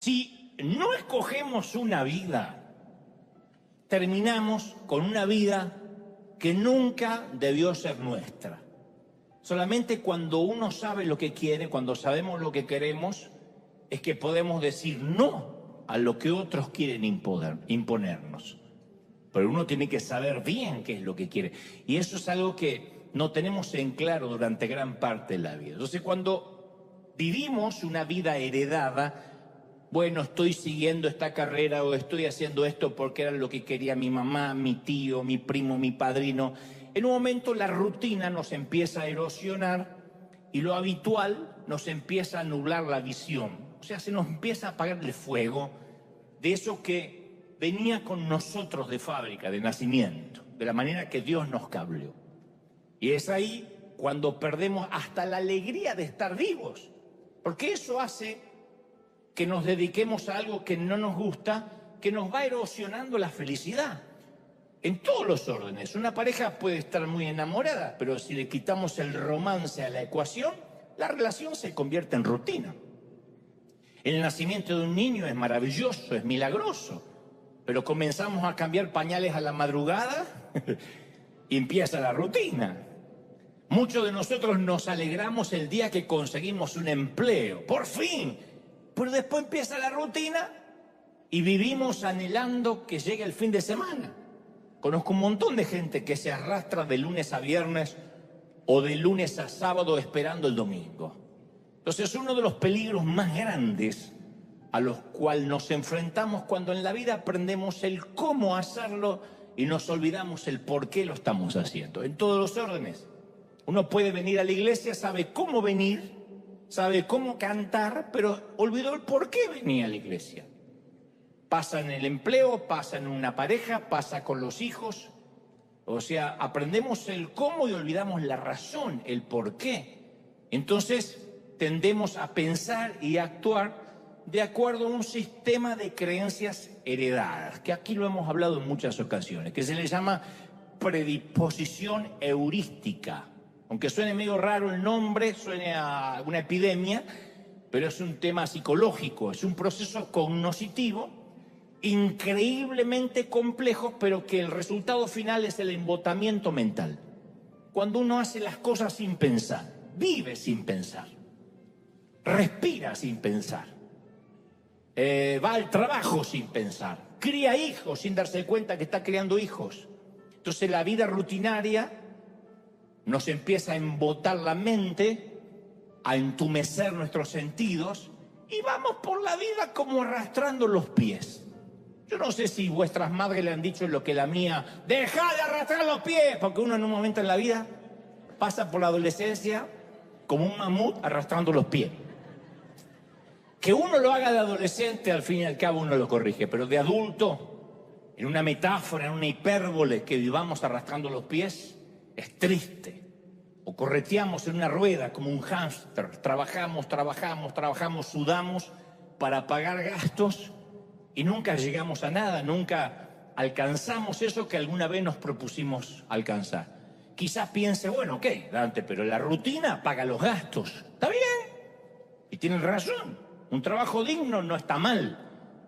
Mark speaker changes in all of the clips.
Speaker 1: Si no escogemos una vida, terminamos con una vida que nunca debió ser nuestra. Solamente cuando uno sabe lo que quiere, cuando sabemos lo que queremos, es que podemos decir no a lo que otros quieren imponernos. Pero uno tiene que saber bien qué es lo que quiere. Y eso es algo que no tenemos en claro durante gran parte de la vida. Entonces, cuando vivimos una vida heredada, bueno, estoy siguiendo esta carrera o estoy haciendo esto porque era lo que quería mi mamá, mi tío, mi primo, mi padrino. En un momento la rutina nos empieza a erosionar y lo habitual nos empieza a nublar la visión. O sea, se nos empieza a apagar el fuego de eso que venía con nosotros de fábrica, de nacimiento, de la manera que Dios nos cableó. Y es ahí cuando perdemos hasta la alegría de estar vivos, porque eso hace que nos dediquemos a algo que no nos gusta, que nos va erosionando la felicidad. En todos los órdenes. Una pareja puede estar muy enamorada, pero si le quitamos el romance a la ecuación, la relación se convierte en rutina. El nacimiento de un niño es maravilloso, es milagroso, pero comenzamos a cambiar pañales a la madrugada y empieza la rutina. Muchos de nosotros nos alegramos el día que conseguimos un empleo, ¡por fin! Pero después empieza la rutina y vivimos anhelando que llegue el fin de semana. Conozco un montón de gente que se arrastra de lunes a viernes o de lunes a sábado esperando el domingo. Entonces, uno de los peligros más grandes a los cuales nos enfrentamos cuando en la vida aprendemos el cómo hacerlo y nos olvidamos el por qué lo estamos haciendo. En todos los órdenes. Uno puede venir a la iglesia, sabe cómo venir, sabe cómo cantar, pero olvidó el por qué venía a la iglesia. Pasa en el empleo, pasa en una pareja, pasa con los hijos. O sea, aprendemos el cómo y olvidamos la razón, el por qué. Entonces, tendemos a pensar y a actuar de acuerdo a un sistema de creencias heredadas, que aquí lo hemos hablado en muchas ocasiones, que se le llama predisposición heurística. Aunque suene medio raro el nombre, suene a una epidemia, pero es un tema psicológico, es un proceso cognoscitivo increíblemente complejo, pero que el resultado final es el embotamiento mental. Cuando uno hace las cosas sin pensar, vive sin pensar, respira sin pensar, va al trabajo sin pensar, cría hijos sin darse cuenta que está criando hijos. Entonces la vida rutinaria nos empieza a embotar la mente, a entumecer nuestros sentidos y vamos por la vida como arrastrando los pies. Yo no sé si vuestras madres le han dicho lo que la mía, ¡deja de arrastrar los pies! Porque uno en un momento en la vida pasa por la adolescencia como un mamut arrastrando los pies. Que uno lo haga de adolescente, al fin y al cabo uno lo corrige, pero de adulto, en una metáfora, en una hipérbole, que vivamos arrastrando los pies, es triste. O correteamos en una rueda como un hámster, trabajamos, sudamos para pagar gastos y nunca llegamos a nada, nunca alcanzamos eso que alguna vez nos propusimos alcanzar. Quizás piense, bueno, ok, Dante, pero la rutina paga los gastos. ¿Está bien? Y tienen razón. Un trabajo digno no está mal.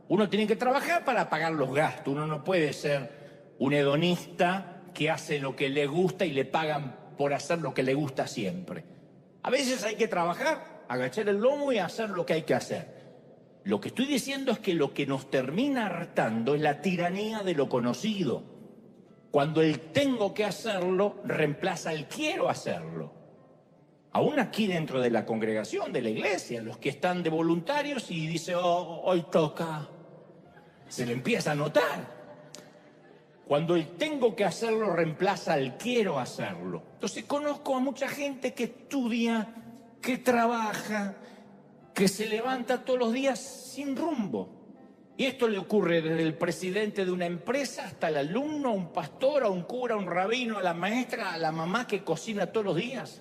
Speaker 1: Uno tiene que trabajar para pagar los gastos. Uno no puede ser un hedonista que hace lo que le gusta y le pagan por hacer lo que le gusta siempre. A veces hay que trabajar, agachar el lomo y hacer lo que hay que hacer. Lo que estoy diciendo es que lo que nos termina hartando es la tiranía de lo conocido. Cuando el tengo que hacerlo reemplaza el quiero hacerlo. Aún aquí dentro de la congregación, de la iglesia, los que están de voluntarios y dicen, oh, hoy toca, se le empieza a notar. Cuando el tengo que hacerlo reemplaza el quiero hacerlo. Entonces conozco a mucha gente que estudia, que trabaja, que se levanta todos los días sin rumbo. Y esto le ocurre desde el presidente de una empresa hasta el alumno, a un pastor, a un cura, a un rabino, a la maestra, a la mamá que cocina todos los días.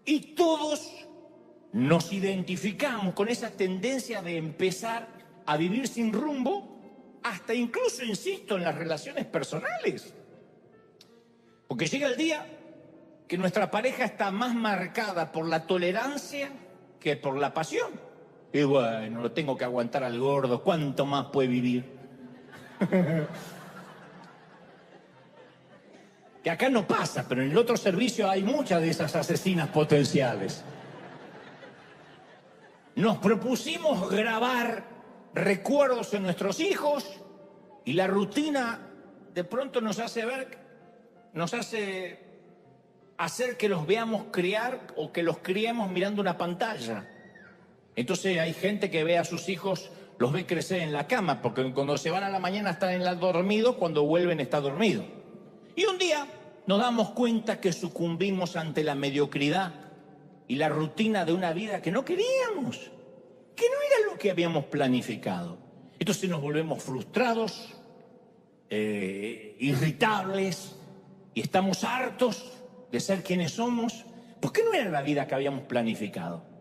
Speaker 1: Y todos nos identificamos con esa tendencia de empezar a vivir sin rumbo, hasta incluso, insisto, en las relaciones personales. Porque llega el día que nuestra pareja está más marcada por la tolerancia que por la pasión. Y bueno, lo tengo que aguantar al gordo. ¿Cuánto más puede vivir? Que acá no pasa, pero en el otro servicio hay muchas de esas asesinas potenciales. Nos propusimos grabar recuerdos en nuestros hijos y la rutina de pronto nos hace hacer que los veamos criar o que los criemos mirando una pantalla. Entonces hay gente que ve a sus hijos, los ve crecer en la cama, porque cuando se van a la mañana están dormidos, cuando vuelven está dormido. Y un día nos damos cuenta que sucumbimos ante la mediocridad y la rutina de una vida que no queríamos, que no era lo que habíamos planificado. Entonces nos volvemos frustrados, irritables, y estamos hartos de ser quienes somos, porque no era la vida que habíamos planificado.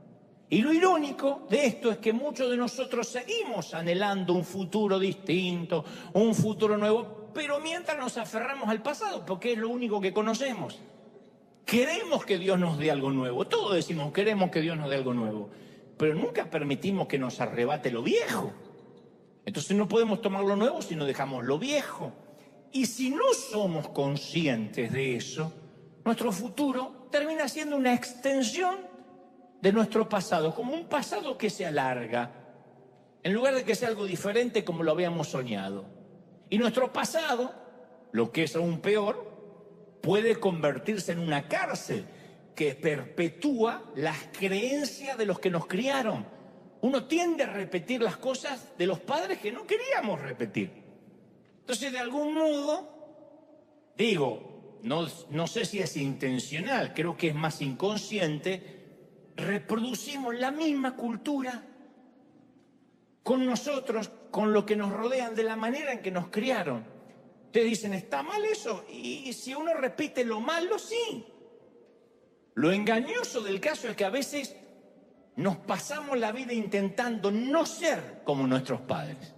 Speaker 1: Y lo irónico de esto es que muchos de nosotros seguimos anhelando un futuro distinto, un futuro nuevo, pero mientras nos aferramos al pasado, porque es lo único que conocemos. Queremos que Dios nos dé algo nuevo, todos decimos queremos que Dios nos dé algo nuevo, pero nunca permitimos que nos arrebate lo viejo. Entonces no podemos tomar lo nuevo si no dejamos lo viejo. Y si no somos conscientes de eso, nuestro futuro termina siendo una extensión de nuestro pasado, como un pasado que se alarga, en lugar de que sea algo diferente como lo habíamos soñado. Y nuestro pasado, lo que es aún peor, puede convertirse en una cárcel que perpetúa las creencias de los que nos criaron. Uno tiende a repetir las cosas de los padres que no queríamos repetir. Entonces, de algún modo, digo, no sé si es intencional, creo que es más inconsciente, reproducimos la misma cultura con nosotros, con lo que nos rodean, de la manera en que nos criaron. Ustedes dicen, ¿está mal eso? Y si uno repite lo malo, sí. Lo engañoso del caso es que a veces nos pasamos la vida intentando no ser como nuestros padres.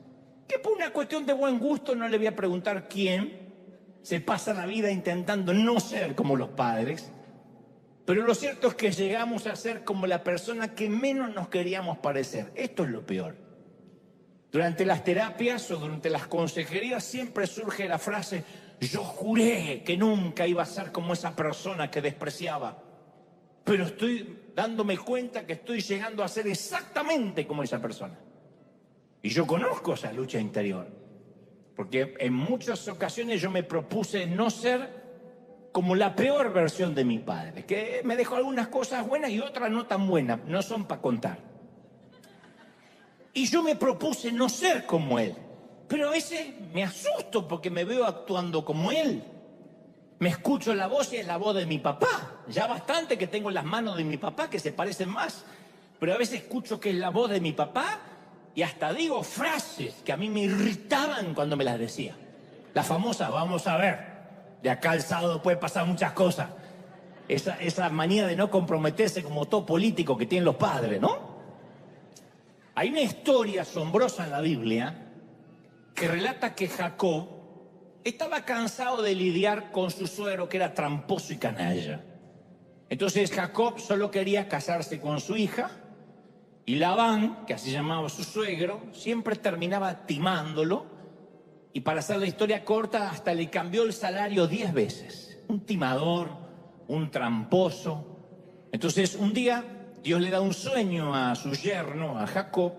Speaker 1: Que por una cuestión de buen gusto, no le voy a preguntar quién se pasa la vida intentando no ser como los padres, pero lo cierto es que llegamos a ser como la persona que menos nos queríamos parecer. Esto es lo peor. Durante las terapias o durante las consejerías siempre surge la frase, yo juré que nunca iba a ser como esa persona que despreciaba, pero estoy dándome cuenta que estoy llegando a ser exactamente como esa persona. Y yo conozco esa lucha interior, porque en muchas ocasiones yo me propuse no ser como la peor versión de mi padre, que me dejó algunas cosas buenas y otras no tan buenas, no son para contar. Y yo me propuse no ser como él, pero a veces me asusto porque me veo actuando como él. Me escucho la voz y es la voz de mi papá. Ya bastante que tengo las manos de mi papá que se parecen más, pero a veces escucho que es la voz de mi papá y hasta digo frases que a mí me irritaban cuando me las decía. La famosa, vamos a ver, de acá al sábado puede pasar muchas cosas. Esa manía de no comprometerse como todo político que tienen los padres, ¿no? Hay una historia asombrosa en la Biblia que relata que Jacob estaba cansado de lidiar con su suegro que era tramposo y canalla. Entonces Jacob solo quería casarse con su hija y Labán, que así llamaba su suegro, siempre terminaba timándolo y, para hacer la historia corta, hasta le cambió el salario 10 veces. Un timador, un tramposo. Entonces un día Dios le da un sueño a su yerno, a Jacob,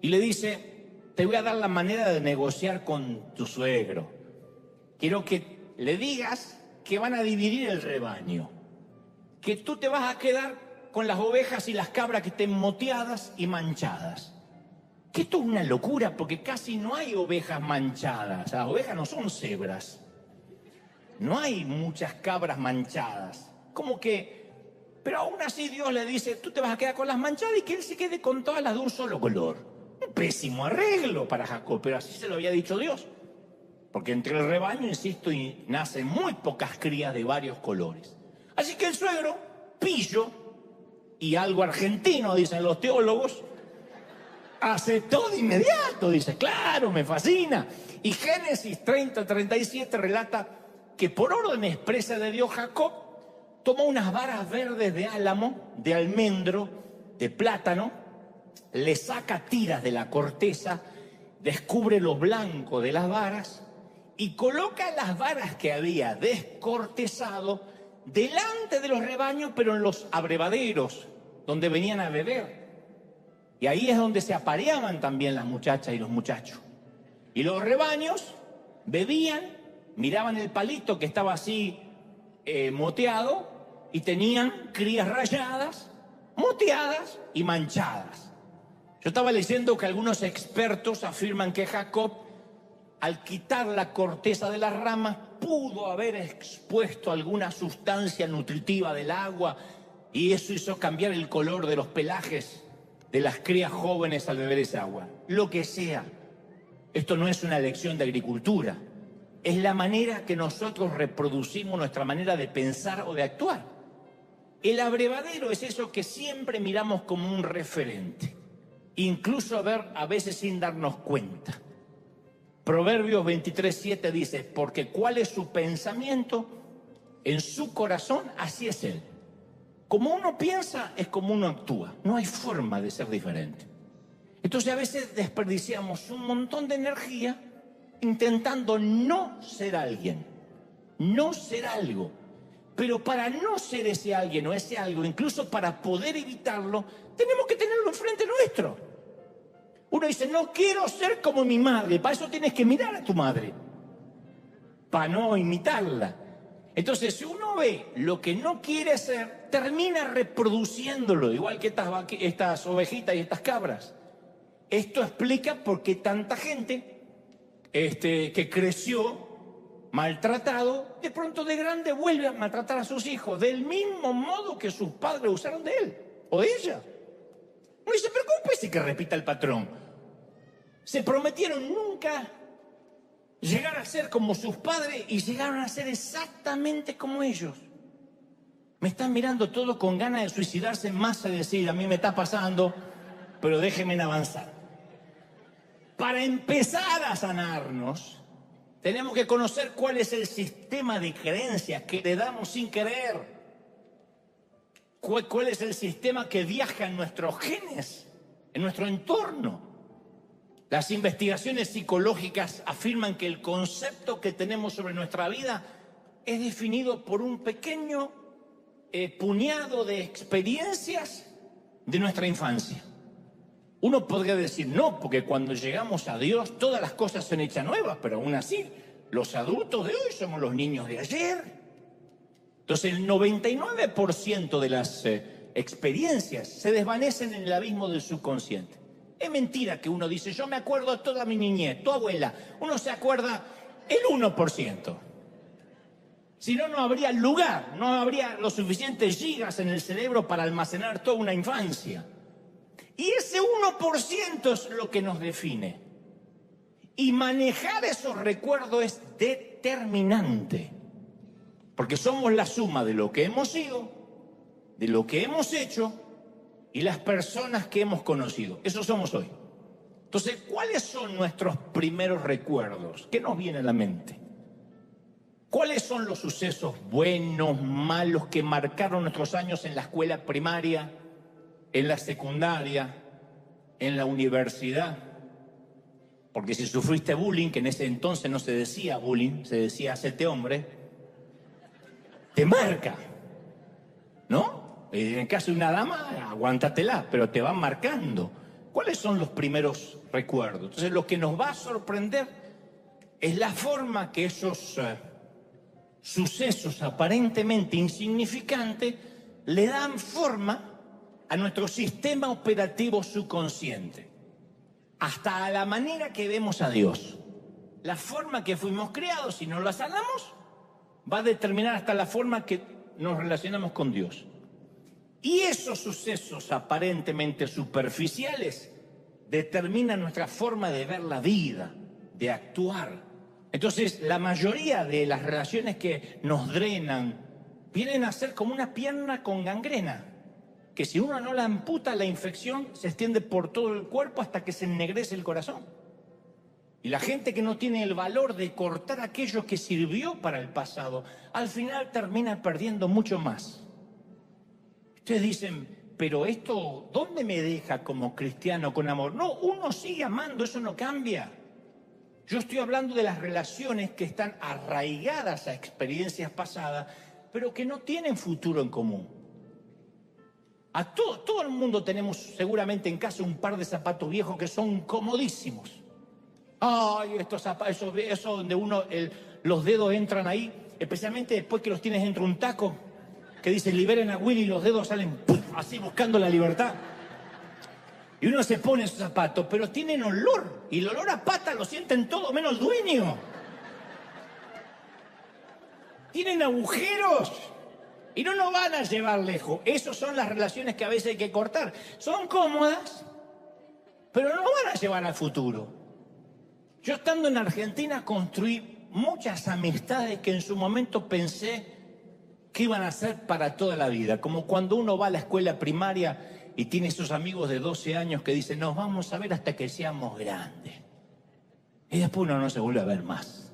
Speaker 1: y le dice, te voy a dar la manera de negociar con tu suegro. Quiero que le digas que van a dividir el rebaño, que tú te vas a quedar con las ovejas y las cabras que estén moteadas y manchadas. Que esto es una locura, porque casi no hay ovejas manchadas. Las ovejas no son cebras. No hay muchas cabras manchadas. Como que... Pero aún así Dios le dice, tú te vas a quedar con las manchadas y que él se quede con todas las de un solo color. Un pésimo arreglo para Jacob, pero así se lo había dicho Dios. Porque entre el rebaño, insisto, y nacen muy pocas crías de varios colores. Así que el suegro, pillo, y algo argentino, dicen los teólogos, aceptó de inmediato, dice, claro, me fascina. Y Génesis 30:37 relata que por orden expresa de Dios, Jacob tomó unas varas verdes de álamo, de almendro, de plátano, le saca tiras de la corteza, descubre lo blanco de las varas y coloca las varas que había descortezado delante de los rebaños, pero en los abrevaderos, donde venían a beber. Y ahí es donde se apareaban también las muchachas y los muchachos. Y los rebaños bebían, miraban el palito que estaba así moteado, y tenían crías rayadas, moteadas y manchadas. Yo estaba leyendo que algunos expertos afirman que Jacob, al quitar la corteza de las ramas, pudo haber expuesto alguna sustancia nutritiva del agua y eso hizo cambiar el color de los pelajes de las crías jóvenes al beber esa agua. Lo que sea, esto no es una lección de agricultura, es la manera que nosotros reproducimos nuestra manera de pensar o de actuar. El abrevadero es eso que siempre miramos como un referente, incluso a veces sin darnos cuenta. Proverbios 23:7 dice, porque cuál es su pensamiento en su corazón, así es él. Como uno piensa, es como uno actúa. No hay forma de ser diferente. Entonces a veces desperdiciamos un montón de energía intentando no ser alguien, no ser algo. Pero para no ser ese alguien o ese algo, incluso para poder evitarlo, tenemos que tenerlo enfrente nuestro. Uno dice, no quiero ser como mi madre. Para eso tienes que mirar a tu madre, para no imitarla. Entonces, si uno ve lo que no quiere ser, termina reproduciéndolo, igual que estas ovejitas y estas cabras. Esto explica por qué tanta gente que creció maltratado, de pronto de grande vuelve a maltratar a sus hijos, del mismo modo que sus padres usaron de él o de ella. Uno dice, pero ¿cómo puede ser que repita el patrón? Se prometieron nunca llegar a ser como sus padres y llegaron a ser exactamente como ellos. Me están mirando todo con ganas de suicidarse, más de decir, a mí me está pasando, pero déjenme avanzar. Para empezar a sanarnos, tenemos que conocer cuál es el sistema de creencias que le damos sin querer. ¿Cuál es el sistema que viaja en nuestros genes, en nuestro entorno? Las investigaciones psicológicas afirman que el concepto que tenemos sobre nuestra vida es definido por un pequeño puñado de experiencias de nuestra infancia. Uno podría decir, no, porque cuando llegamos a Dios todas las cosas son hechas nuevas, pero aún así, los adultos de hoy somos los niños de ayer. Entonces el 99% de las experiencias se desvanecen en el abismo del subconsciente. Es mentira que uno dice, yo me acuerdo de toda mi niñez, tu abuela. Uno se acuerda el 1%. Si no, no habría lugar, no habría los suficientes gigas en el cerebro para almacenar toda una infancia. Y ese 1% es lo que nos define. Y manejar esos recuerdos es determinante. Porque somos la suma de lo que hemos sido, de lo que hemos hecho y las personas que hemos conocido. Eso somos hoy. Entonces, ¿cuáles son nuestros primeros recuerdos? ¿Qué nos viene a la mente? ¿Cuáles son los sucesos buenos, malos que marcaron nuestros años en la escuela primaria, en la secundaria, en la universidad? Porque si sufriste bullying, que en ese entonces no se decía bullying, se decía hacete hombre, te marca, ¿no? En el caso de una dama, aguántatela, pero te van marcando. ¿Cuáles son los primeros recuerdos? Entonces, lo que nos va a sorprender es la forma que esos sucesos aparentemente insignificantes le dan forma a nuestro sistema operativo subconsciente, hasta a la manera que vemos a Dios. La forma que fuimos creados, si no la sanamos, va a determinar hasta la forma que nos relacionamos con Dios. Y esos sucesos aparentemente superficiales determinan nuestra forma de ver la vida, de actuar. Entonces, la mayoría de las relaciones que nos drenan vienen a ser como una pierna con gangrena, que si uno no la amputa, la infección se extiende por todo el cuerpo hasta que se ennegrece el corazón. Y la gente que no tiene el valor de cortar aquello que sirvió para el pasado, al final termina perdiendo mucho más. Ustedes dicen, pero esto, ¿dónde me deja como cristiano con amor? No, uno sigue amando, eso no cambia. Yo estoy hablando de las relaciones que están arraigadas a experiencias pasadas, pero que no tienen futuro en común. Todo el mundo tenemos seguramente en casa un par de zapatos viejos que son comodísimos. Ay, estos zapatos, eso donde los dedos entran ahí, especialmente después que los tienes dentro de un taco, que dice liberen a Willy y los dedos salen ¡puf! Así buscando la libertad. Y uno se pone esos zapatos, pero tienen olor, y el olor a pata lo sienten todo menos el dueño. Tienen agujeros y no nos van a llevar lejos. Esas son las relaciones que a veces hay que cortar. Son cómodas, pero no van a llevar al futuro. Yo estando en Argentina construí muchas amistades que en su momento pensé que iban a ser para toda la vida. Como cuando uno va a la escuela primaria y tiene esos amigos de 12 años que dicen, nos vamos a ver hasta que seamos grandes. Y después uno no se vuelve a ver más.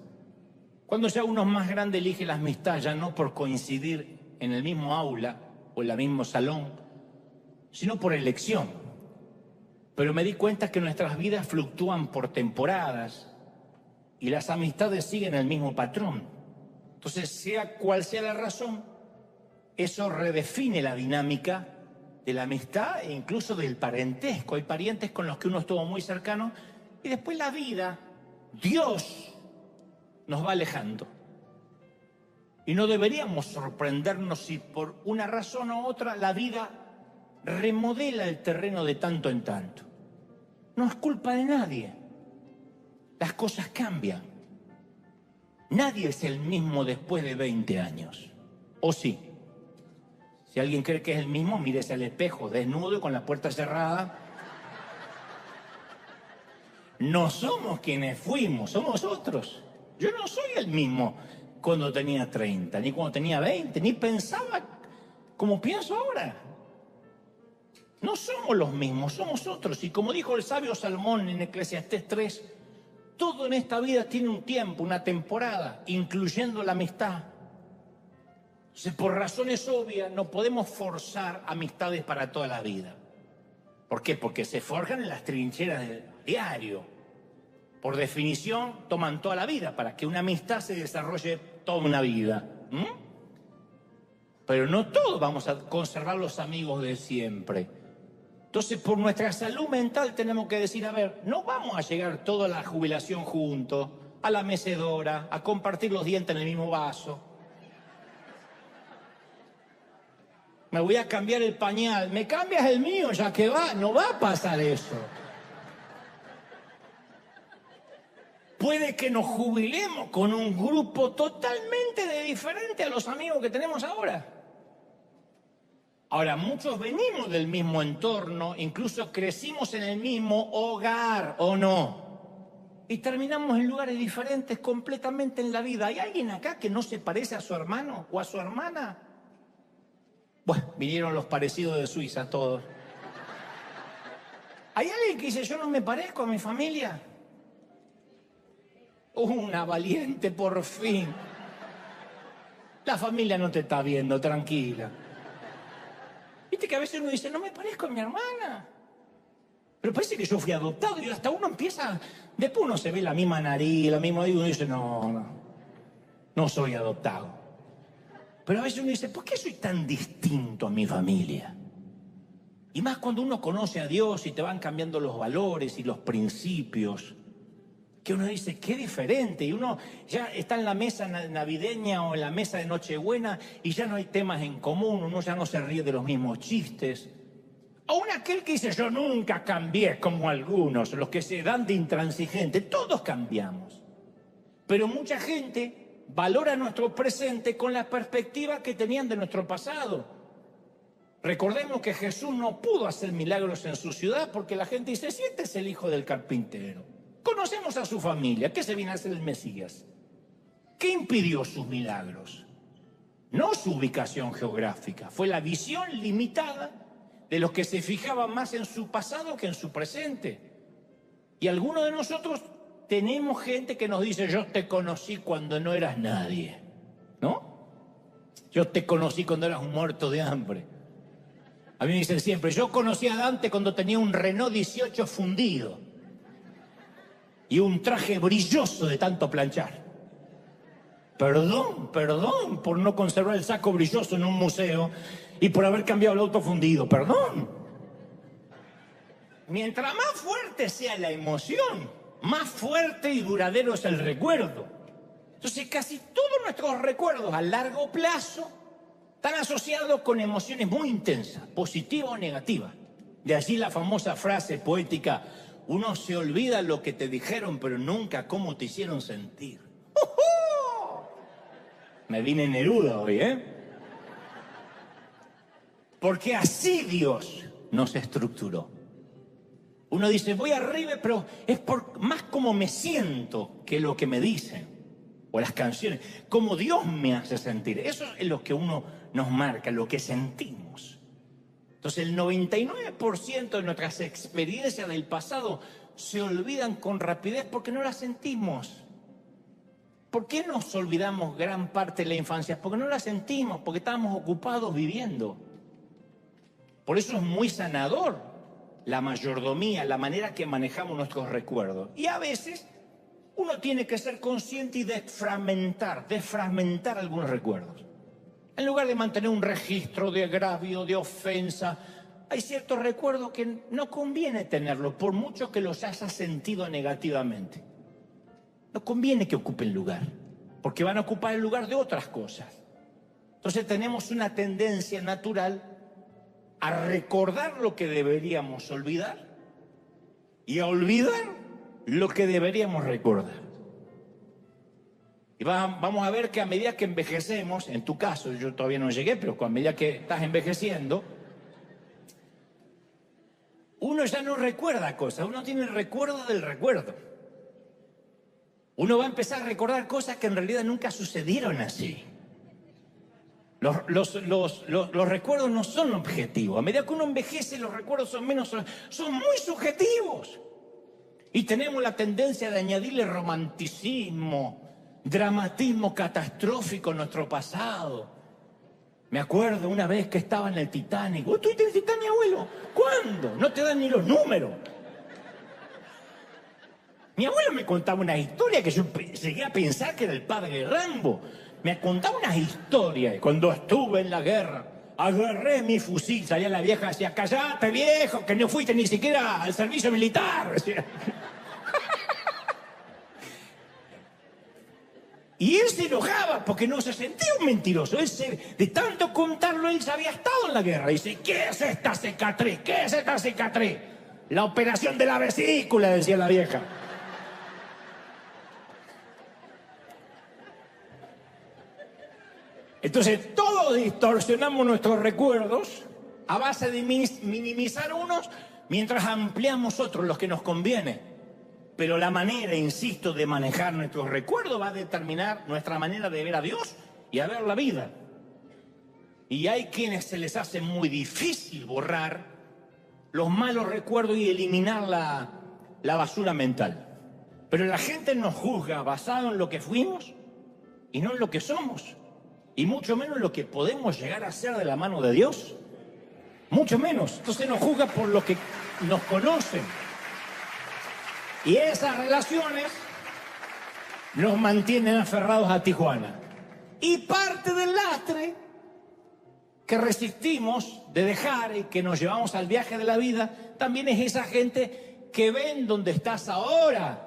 Speaker 1: Cuando ya uno es más grande elige la amistad ya no por coincidir en el mismo aula o en el mismo salón, sino por elección. Pero me di cuenta que nuestras vidas fluctúan por temporadas y las amistades siguen el mismo patrón. Entonces, sea cual sea la razón, eso redefine la dinámica de la amistad e incluso del parentesco. Hay parientes con los que uno estuvo muy cercano y después la vida, Dios, nos va alejando. Y no deberíamos sorprendernos si por una razón u otra la vida remodela el terreno de tanto en tanto. No es culpa de nadie. Las cosas cambian. Nadie es el mismo después de 20 años. ¿O sí? Si alguien cree que es el mismo, mírese al espejo, desnudo y con la puerta cerrada. No somos quienes fuimos, somos otros. Yo no soy el mismo cuando tenía 30, ni cuando tenía 20, ni pensaba como pienso ahora. No somos los mismos, somos otros. Y como dijo el sabio Salomón en Eclesiastés 3, todo en esta vida tiene un tiempo, una temporada, incluyendo la amistad. Entonces, por razones obvias, no podemos forzar amistades para toda la vida. ¿Por qué? Porque se forjan en las trincheras del diario. Por definición, toman toda la vida para que una amistad se desarrolle toda una vida. Pero no todos vamos a conservar los amigos de siempre. Entonces, por nuestra salud mental tenemos que decir, a ver, no vamos a llegar toda a la jubilación juntos, a la mecedora, a compartir los dientes en el mismo vaso. Me voy a cambiar el pañal, me cambias el mío, ya que va, no va a pasar eso. Puede que nos jubilemos con un grupo totalmente diferente a los amigos que tenemos ahora. Ahora, muchos venimos del mismo entorno, incluso crecimos en el mismo hogar, ¿o no? Y terminamos en lugares diferentes completamente en la vida. ¿Hay alguien acá que no se parece a su hermano o a su hermana? Bueno, vinieron los parecidos de Suiza todos. ¿Hay alguien que dice, yo no me parezco a mi familia? Una valiente, por fin. La familia no te está viendo, tranquila. Viste que a veces uno dice, no me parezco a mi hermana. Pero parece que yo fui adoptado y hasta uno empieza... Después uno se ve la misma nariz, la misma... Y uno dice, no soy adoptado. Pero a veces uno dice, ¿por qué soy tan distinto a mi familia? Y más cuando uno conoce a Dios y te van cambiando los valores y los principios, que uno dice, qué diferente. Y uno ya está en la mesa navideña o en la mesa de Nochebuena y ya no hay temas en común, uno ya no se ríe de los mismos chistes. Aún aquel que dice, yo nunca cambié como algunos, los que se dan de intransigente, todos cambiamos. Pero mucha gente valora nuestro presente con la perspectiva que tenían de nuestro pasado. Recordemos que Jesús no pudo hacer milagros en su ciudad porque la gente dice, si este es el hijo del carpintero. Conocemos a su familia, ¿qué se viene a hacer el Mesías? ¿Qué impidió sus milagros? No su ubicación geográfica, fue la visión limitada de los que se fijaban más en su pasado que en su presente. Y algunos de nosotros tenemos gente que nos dice, yo te conocí cuando no eras nadie, ¿no? Yo te conocí cuando eras un muerto de hambre. A mí me dicen siempre, yo conocí a Dante cuando tenía un Renault 18 fundido y un traje brilloso de tanto planchar. Perdón por no conservar el saco brilloso en un museo y por haber cambiado el auto fundido, perdón. Mientras más fuerte sea la emoción, más fuerte y duradero es el recuerdo. Entonces casi todos nuestros recuerdos a largo plazo están asociados con emociones muy intensas, positivas o negativas. De allí la famosa frase poética, uno se olvida lo que te dijeron, pero nunca cómo te hicieron sentir. Me vine Neruda hoy, ¿eh? Porque así Dios nos estructuró. Uno dice, voy arriba, pero es por más como me siento que lo que me dicen. O las canciones, como Dios me hace sentir. Eso es lo que uno nos marca, lo que sentimos. Entonces el 99% de nuestras experiencias del pasado se olvidan con rapidez porque no las sentimos. ¿Por qué nos olvidamos gran parte de la infancia? Porque no la sentimos, porque estábamos ocupados viviendo. Por eso es muy sanador la mayordomía, la manera que manejamos nuestros recuerdos. Y a veces uno tiene que ser consciente y desfragmentar algunos recuerdos. En lugar de mantener un registro de agravio, de ofensa, hay ciertos recuerdos que no conviene tenerlos, por mucho que los hayas sentido negativamente. No conviene que ocupen lugar, porque van a ocupar el lugar de otras cosas. Entonces tenemos una tendencia natural a recordar lo que deberíamos olvidar y a olvidar lo que deberíamos recordar. Y vamos a ver que a medida que envejecemos, en tu caso, yo todavía no llegué, pero a medida que estás envejeciendo, uno ya no recuerda cosas, uno tiene el recuerdo del recuerdo. Uno va a empezar a recordar cosas que en realidad nunca sucedieron así. Los recuerdos no son objetivos. A medida que uno envejece, los recuerdos son muy subjetivos. Y tenemos la tendencia de añadirle romanticismo, dramatismo catastrófico a nuestro pasado. Me acuerdo una vez que estaba en el Titanic. ¿Vos estuviste en el Titanic, abuelo? ¿Cuándo? No te dan ni los números. Mi abuelo me contaba una historia que yo llegué a pensar que era el padre de Rambo. Me contaba unas historias. Cuando estuve en la guerra, agarré mi fusil, salía la vieja y decía, callate viejo, que no fuiste ni siquiera al servicio militar. Y él se enojaba porque no se sentía un mentiroso. De tanto contarlo, él ya había estado en la guerra. Dice, ¿qué es esta cicatriz? ¿Qué es esta cicatriz? La operación de la vesícula, decía la vieja. Entonces, todos distorsionamos nuestros recuerdos a base de minimizar unos mientras ampliamos otros, los que nos conviene. Pero la manera, insisto, de manejar nuestros recuerdos va a determinar nuestra manera de ver a Dios y a ver la vida. Y hay quienes se les hace muy difícil borrar los malos recuerdos y eliminar la basura mental. Pero la gente nos juzga basado en lo que fuimos y no en lo que somos. Y mucho menos lo que podemos llegar a ser de la mano de Dios. Mucho menos. Entonces nos juzga por lo que nos conocen. Y esas relaciones nos mantienen aferrados a Tijuana. Y parte del lastre que resistimos de dejar y que nos llevamos al viaje de la vida, también es esa gente que ven dónde estás ahora,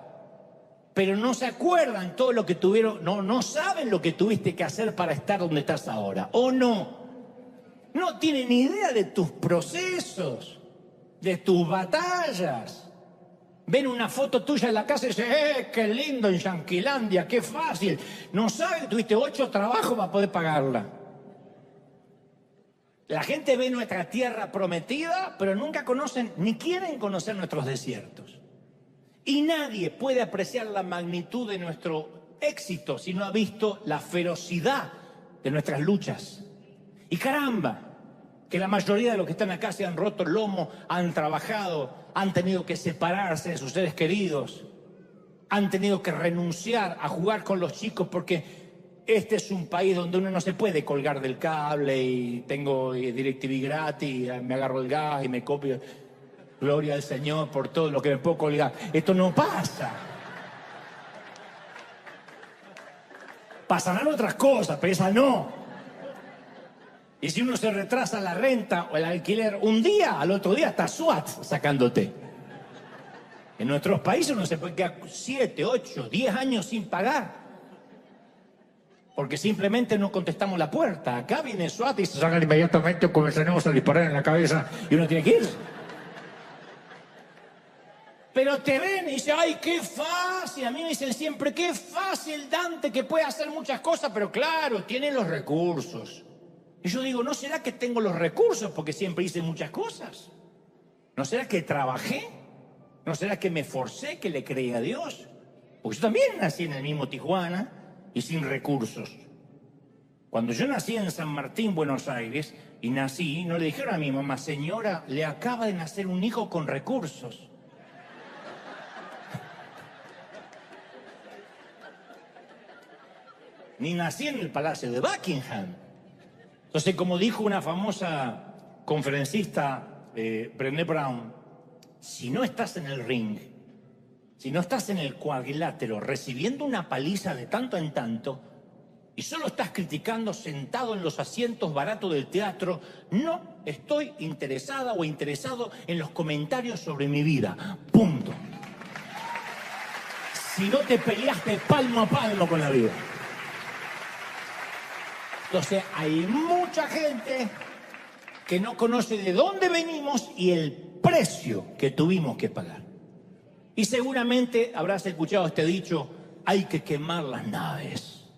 Speaker 1: pero no se acuerdan todo lo que tuvieron, no saben lo que tuviste que hacer para estar donde estás ahora, o no tienen idea de tus procesos, de tus batallas. Ven una foto tuya en la casa y dicen, qué lindo en Yanquilandia, qué fácil. No saben que tuviste 8 trabajos para poder pagarla. La gente ve nuestra tierra prometida, pero nunca conocen, ni quieren conocer nuestros desiertos. Y nadie puede apreciar la magnitud de nuestro éxito si no ha visto la ferocidad de nuestras luchas. Y caramba, que la mayoría de los que están acá se han roto el lomo, han trabajado, han tenido que separarse de sus seres queridos, han tenido que renunciar a jugar con los chicos porque este es un país donde uno no se puede colgar del cable y tengo DirecTV gratis, me agarro el gas y me copio. Gloria al Señor por todo lo que me puedo colgar. Esto no pasa. Pasarán otras cosas, pero esa no. Y si uno se retrasa la renta o el alquiler un día, al otro día está SWAT sacándote. En nuestros países uno se puede quedar 7, 8, 10 años sin pagar. Porque simplemente no contestamos la puerta. Acá viene SWAT y se sacan inmediatamente o comenzaremos a disparar en la cabeza y uno tiene que ir. Pero te ven y dicen, ¡ay, qué fácil! A mí me dicen siempre, ¡qué fácil, Dante, que puede hacer muchas cosas! Pero claro, tiene los recursos. Y yo digo, ¿no será que tengo los recursos porque siempre hice muchas cosas? ¿No será que trabajé? ¿No será que me esforcé, que le creí a Dios? Porque yo también nací en el mismo Tijuana y sin recursos. Cuando yo nací en San Martín, Buenos Aires, y nací, no le dijeron a mi mamá, señora, le acaba de nacer un hijo con recursos. Ni nací en el Palacio de Buckingham. Entonces, como dijo una famosa conferencista, Brené Brown, si no estás en el ring, si no estás en el cuadrilátero recibiendo una paliza de tanto en tanto y solo estás criticando sentado en los asientos baratos del teatro, no estoy interesada o interesado en los comentarios sobre mi vida. Punto. Si no te peleaste palmo a palmo con la vida. Entonces hay mucha gente que no conoce de dónde venimos y el precio que tuvimos que pagar. Y seguramente habrás escuchado este dicho, hay que quemar las naves.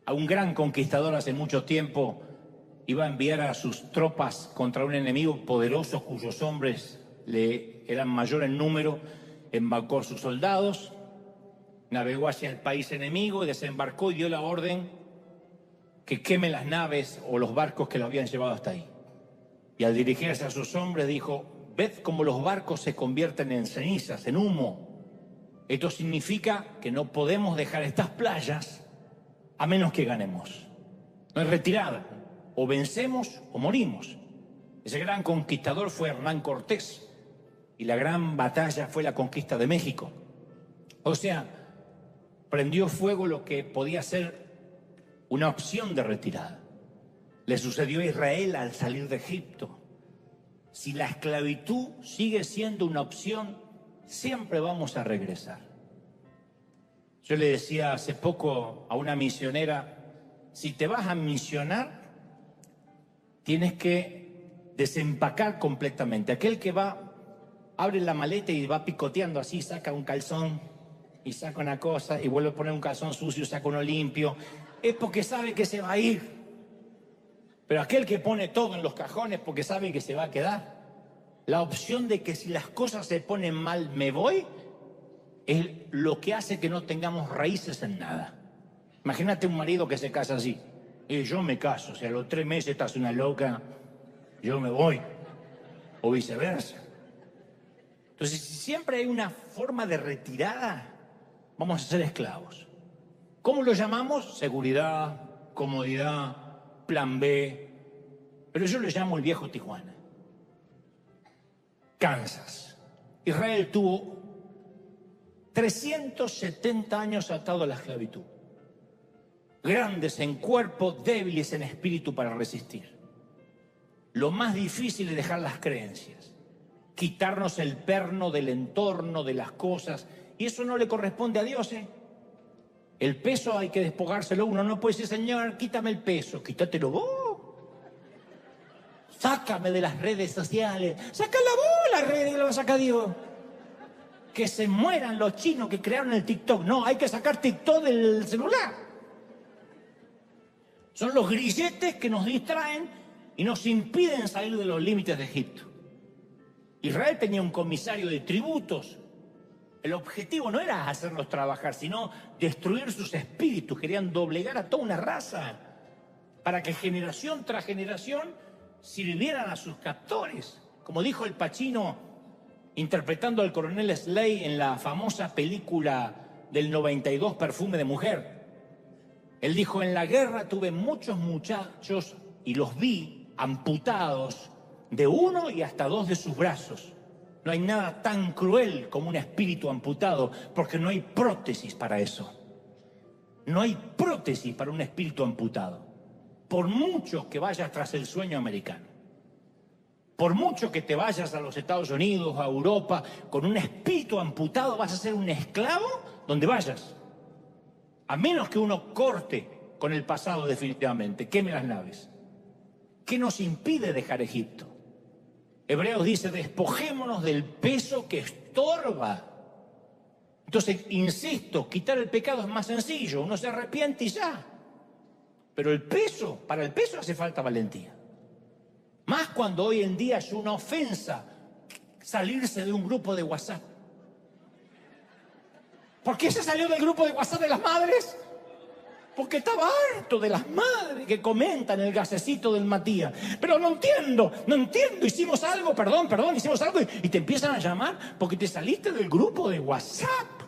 Speaker 1: A un gran conquistador hace mucho tiempo iba a enviar a sus tropas contra un enemigo poderoso cuyos hombres le eran mayor en número, embarcó a sus soldados, navegó hacia el país enemigo, desembarcó y dio la orden que queme las naves o los barcos que lo habían llevado hasta ahí. Y al dirigirse a sus hombres dijo, ved cómo los barcos se convierten en cenizas, en humo. Esto significa que no podemos dejar estas playas a menos que ganemos. No es retirada, o vencemos o morimos. Ese gran conquistador fue Hernán Cortés y la gran batalla fue la conquista de México. O sea, prendió fuego lo que podía ser una opción de retirada. Le sucedió a Israel al salir de Egipto. Si la esclavitud sigue siendo una opción, siempre vamos a regresar. Yo le decía hace poco a una misionera, si te vas a misionar, tienes que desempacar completamente. Aquel que va, abre la maleta y va picoteando así, saca un calzón y saca una cosa y vuelve a poner un calzón sucio, saca uno limpio, es porque sabe que se va a ir. Pero aquel que pone todo en los cajones porque sabe que se va a quedar. La opción de que si las cosas se ponen mal me voy es lo que hace que no tengamos raíces en nada. Imagínate un marido que se casa así. Yo me caso, si a los 3 meses estás una loca, yo me voy. O viceversa. Entonces, si siempre hay una forma de retirada, vamos a ser esclavos. ¿Cómo lo llamamos? Seguridad, comodidad, plan B. Pero yo lo llamo el viejo Tijuana. Kansas. Israel tuvo 370 años atado a la esclavitud. Grandes en cuerpo, débiles en espíritu para resistir. Lo más difícil es dejar las creencias. Quitarnos el perno del entorno, de las cosas. Y eso no le corresponde a Dios, ¿eh? El peso hay que despojárselo. Uno no puede decir, Señor, quítame el peso. Quítatelo vos. Sácame de las redes sociales. Sácala vos las redes que lo saca Dios. Que se mueran los chinos que crearon el TikTok. No, hay que sacar TikTok del celular. Son los grilletes que nos distraen y nos impiden salir de los límites de Egipto. Israel tenía un comisario de tributos. El objetivo no era hacerlos trabajar, sino destruir sus espíritus. Querían doblegar a toda una raza para que generación tras generación sirvieran a sus captores. Como dijo el Pacino, interpretando al coronel Slade en la famosa película del 92, Perfume de Mujer. Él dijo, en la guerra tuve muchos muchachos y los vi amputados de uno y hasta dos de sus brazos. No hay nada tan cruel como un espíritu amputado, porque no hay prótesis para eso. No hay prótesis para un espíritu amputado. Por mucho que vayas tras el sueño americano, por mucho que te vayas a los Estados Unidos, a Europa, con un espíritu amputado vas a ser un esclavo donde vayas. A menos que uno corte con el pasado definitivamente, queme las naves. ¿Qué nos impide dejar Egipto? Hebreos dice, despojémonos del peso que estorba. Entonces, insisto, quitar el pecado es más sencillo, uno se arrepiente y ya. Pero el peso, para el peso hace falta valentía. Más cuando hoy en día es una ofensa salirse de un grupo de WhatsApp. ¿Por qué se salió del grupo de WhatsApp de las madres? Porque estaba harto de las madres que comentan el gasecito del Matías. Pero no entiendo, hicimos algo, perdón, hicimos algo y te empiezan a llamar porque te saliste del grupo de WhatsApp.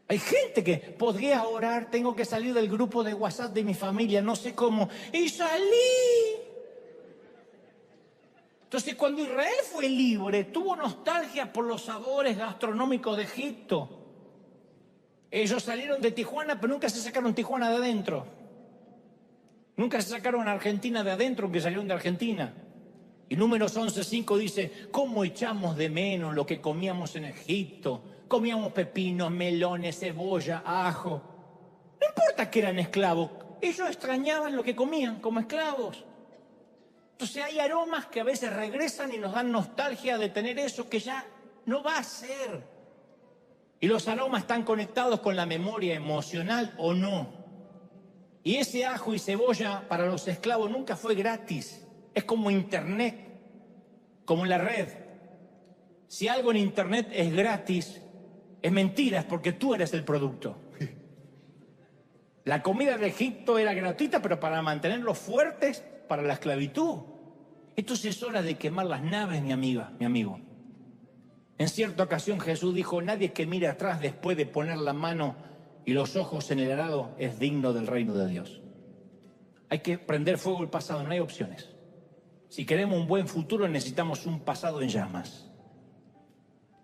Speaker 1: Hay gente que podría orar, tengo que salir del grupo de WhatsApp de mi familia, no sé cómo, y salí. Entonces, cuando Israel fue libre, tuvo nostalgia por los sabores gastronómicos de Egipto. Ellos salieron de Tijuana, pero nunca se sacaron Tijuana de adentro. Nunca se sacaron a Argentina de adentro, aunque salieron de Argentina. Y Números 11:5 dice, ¿cómo echamos de menos lo que comíamos en Egipto? Comíamos pepinos, melones, cebolla, ajo. No importa que eran esclavos, ellos extrañaban lo que comían como esclavos. Entonces hay aromas que a veces regresan y nos dan nostalgia de tener eso que ya no va a ser. Y los aromas están conectados con la memoria emocional o no. Y ese ajo y cebolla para los esclavos nunca fue gratis. Es como internet, como la red. Si algo en internet es gratis, es mentira, es porque tú eres el producto. La comida de Egipto era gratuita, pero para mantenerlos fuertes para la esclavitud. Entonces es hora de quemar las naves, mi amiga, mi amigo. En cierta ocasión Jesús dijo, nadie que mire atrás después de poner la mano y los ojos en el arado es digno del reino de Dios. Hay que prender fuego el pasado, no hay opciones. Si queremos un buen futuro necesitamos un pasado en llamas.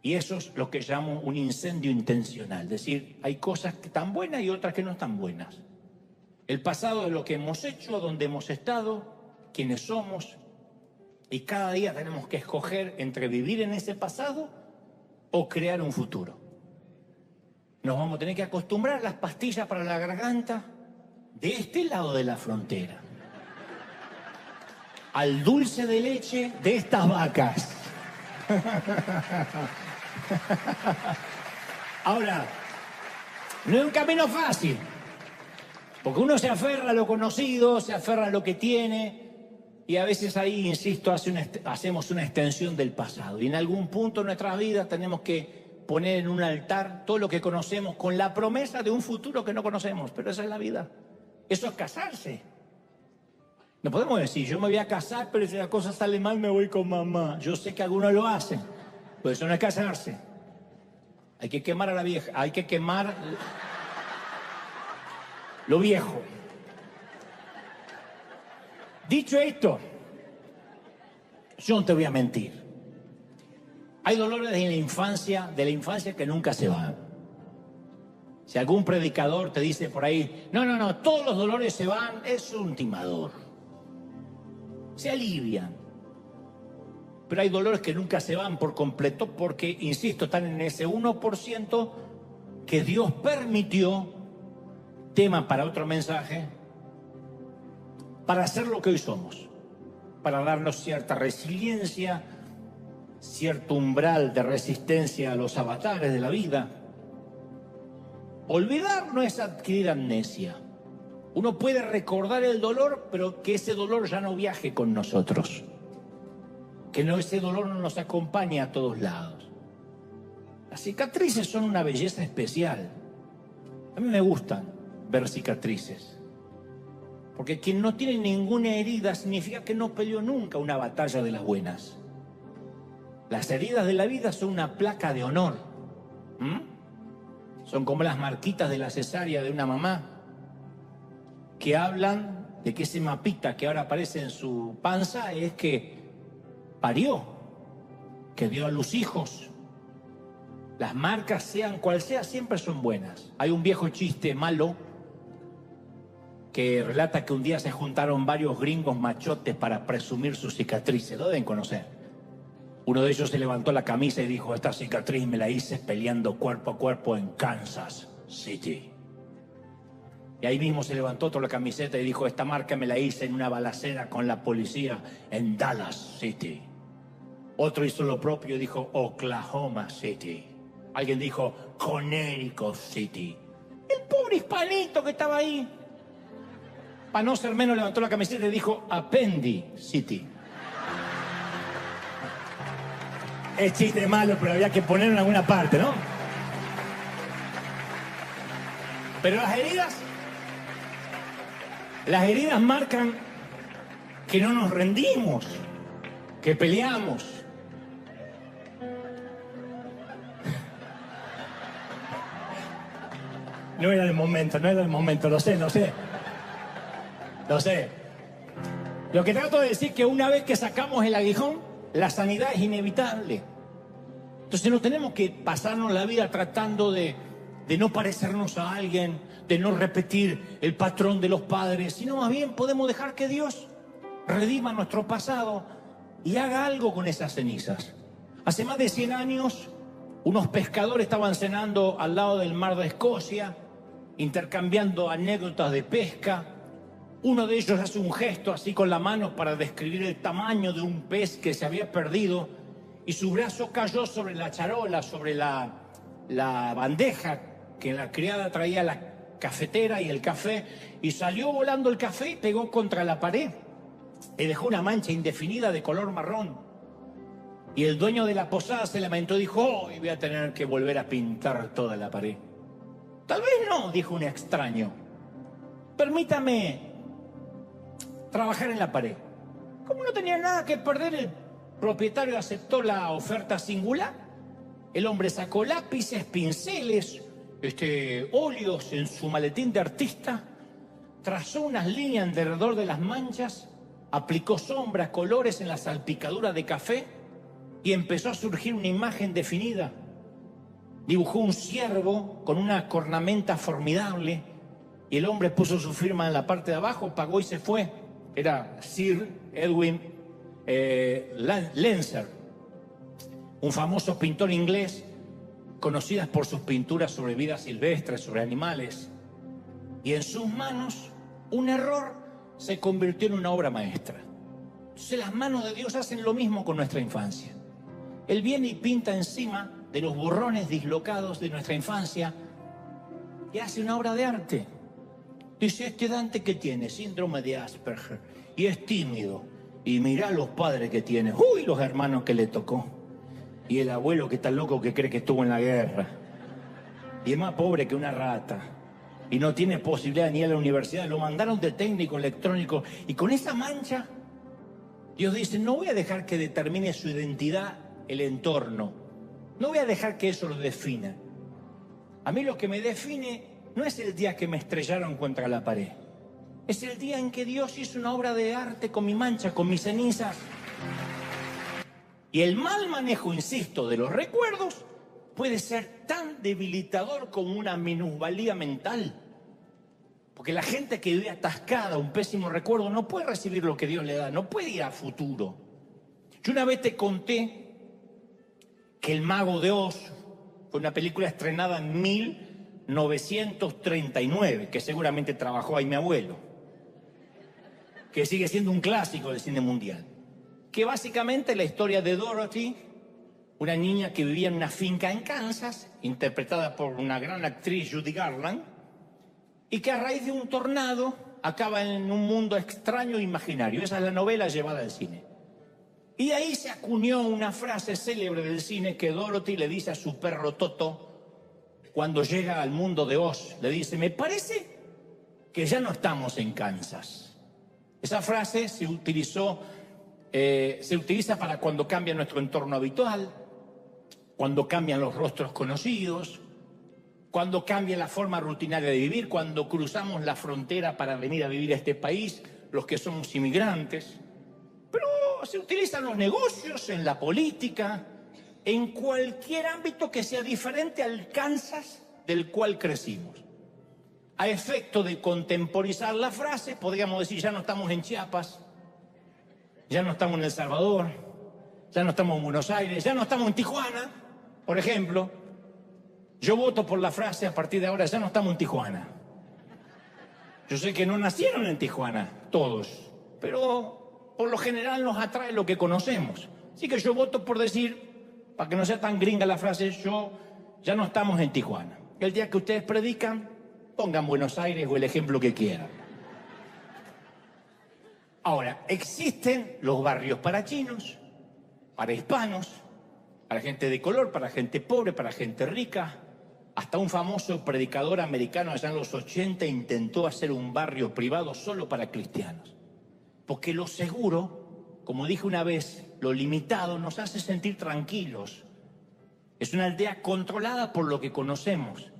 Speaker 1: Y eso es lo que llamo un incendio intencional. Es decir, hay cosas que están buenas y otras que no están buenas. El pasado es lo que hemos hecho, donde hemos estado, quiénes somos. Y cada día tenemos que escoger entre vivir en ese pasado o crear un futuro. Nos vamos a tener que acostumbrar a las pastillas para la garganta de este lado de la frontera. Al dulce de leche de estas vacas. Ahora, no es un camino fácil, porque uno se aferra a lo conocido, se aferra a lo que tiene, y a veces ahí, insisto, hacemos una extensión del pasado. Y en algún punto de nuestras vidas tenemos que poner en un altar todo lo que conocemos con la promesa de un futuro que no conocemos, pero esa es la vida. Eso es casarse. No podemos decir, yo me voy a casar, pero si la cosa sale mal me voy con mamá. Yo sé que algunos lo hacen, pero eso no es casarse. Hay que quemar a la vieja, hay que quemar lo viejo. Dicho esto, yo no te voy a mentir. Hay dolores de la infancia que nunca se van. Si algún predicador te dice por ahí, no, todos los dolores se van, es un timador. Se alivian. Pero hay dolores que nunca se van por completo porque, insisto, están en ese 1% que Dios permitió, tema para otro mensaje, para hacer lo que hoy somos, para darnos cierta resiliencia, cierto umbral de resistencia a los avatares de la vida. Olvidar no es adquirir amnesia. Uno puede recordar el dolor, pero que ese dolor ya no viaje con nosotros. Que ese dolor no nos acompañe a todos lados. Las cicatrices son una belleza especial. A mí me gustan ver cicatrices. Porque quien no tiene ninguna herida significa que no peleó nunca una batalla de las buenas. Las heridas de la vida son una placa de honor. Son como las marquitas de la cesárea de una mamá, que hablan de que ese mapita que ahora aparece en su panza es que parió, que dio a luz hijos. Las marcas, sean cual sea, siempre son buenas. Hay un viejo chiste malo que relata que un día se juntaron varios gringos machotes para presumir sus cicatrices. Lo deben conocer. Uno de ellos se levantó la camisa y dijo: esta cicatriz me la hice peleando cuerpo a cuerpo en Kansas City. Y ahí mismo se levantó otro la camiseta y dijo: esta marca me la hice en una balacera con la policía en Dallas City. Otro hizo lo propio y dijo: Oklahoma City. Alguien dijo: Connecticut City. El pobre hispanito que estaba ahí, para no ser menos, levantó la camiseta y dijo: Appendi City. Es chiste malo, pero había que ponerlo en alguna parte, ¿no? Pero las heridas marcan que no nos rendimos, que peleamos. No era el momento, lo sé. Lo que trato de decir es que una vez que sacamos el aguijón, la sanidad es inevitable. Entonces no tenemos que pasarnos la vida tratando de no parecernos a alguien, de no repetir el patrón de los padres, sino más bien podemos dejar que Dios redima nuestro pasado y haga algo con esas cenizas. Hace más de 100 años, unos pescadores estaban cenando al lado del mar de Escocia, intercambiando anécdotas de pesca. Uno de ellos hace un gesto así con la mano para describir el tamaño de un pez que se había perdido, y su brazo cayó sobre la charola, sobre la bandeja que la criada traía, la cafetera y el café, y salió volando el café y pegó contra la pared y dejó una mancha indefinida de color marrón. Y el dueño de la posada se lamentó y dijo: hoy voy a tener que volver a pintar toda la pared. Tal vez no, dijo un extraño. Permítame trabajar en la pared. Como no tenía nada que perder, el propietario aceptó la oferta singular. El hombre sacó lápices, pinceles, óleos en su maletín de artista, trazó unas líneas alrededor de las manchas, aplicó sombras, colores en la salpicadura de café y empezó a surgir una imagen definida. Dibujó un ciervo con una cornamenta formidable y el hombre puso su firma en la parte de abajo, pagó y se fue. Era Sir Edwin Spencer, un famoso pintor inglés, conocido por sus pinturas sobre vida silvestre, sobre animales. Y en sus manos, un error se convirtió en una obra maestra. Entonces las manos de Dios hacen lo mismo con nuestra infancia. Él viene y pinta encima de los borrones dislocados de nuestra infancia y hace una obra de arte. Dice: este Dante que tiene síndrome de Asperger y es tímido, y mirá los padres que tiene, uy, los hermanos que le tocó, y el abuelo que está loco que cree que estuvo en la guerra, y es más pobre que una rata, y no tiene posibilidad ni ir a la universidad, lo mandaron de técnico electrónico. Y con esa mancha Dios dice: no voy a dejar que determine su identidad el entorno, no voy a dejar que eso lo defina. A mí lo que me define no es el día que me estrellaron contra la pared, es el día en que Dios hizo una obra de arte con mi mancha, con mis cenizas. Y el mal manejo, insisto, de los recuerdos puede ser tan debilitador como una minusvalía mental. Porque la gente que vive atascada, un pésimo recuerdo, no puede recibir lo que Dios le da, no puede ir a futuro. Yo una vez te conté que El Mago de Oz fue una película estrenada en 1939, que seguramente trabajó ahí mi abuelo, que sigue siendo un clásico del cine mundial. Que básicamente la historia de Dorothy, una niña que vivía en una finca en Kansas, interpretada por una gran actriz, Judy Garland, y que a raíz de un tornado acaba en un mundo extraño e imaginario. Esa es la novela llevada al cine. Y ahí se acuñó una frase célebre del cine que Dorothy le dice a su perro Toto cuando llega al mundo de Oz. Le dice: me parece que ya no estamos en Kansas. Esa frase se utiliza para cuando cambia nuestro entorno habitual, cuando cambian los rostros conocidos, cuando cambia la forma rutinaria de vivir, cuando cruzamos la frontera para venir a vivir a este país, los que somos inmigrantes. Pero se utilizan los negocios, en la política, en cualquier ámbito que sea diferente al Kansas del cual crecimos. A efecto de contemporizar la frase, podríamos decir, ya no estamos en Chiapas, ya no estamos en El Salvador, ya no estamos en Buenos Aires, ya no estamos en Tijuana, por ejemplo. Yo voto por la frase, a partir de ahora, ya no estamos en Tijuana. Yo sé que no nacieron en Tijuana, todos, pero por lo general nos atrae lo que conocemos. Así que yo voto por decir, para que no sea tan gringa la frase, ya no estamos en Tijuana. El día que ustedes predican, pongan Buenos Aires o el ejemplo que quieran. Ahora, existen los barrios para chinos, para hispanos, para gente de color, para gente pobre, para gente rica. Hasta un famoso predicador americano allá en los 80 intentó hacer un barrio privado solo para cristianos. Porque lo seguro, como dije una vez, lo limitado nos hace sentir tranquilos. Es una aldea controlada por lo que conocemos.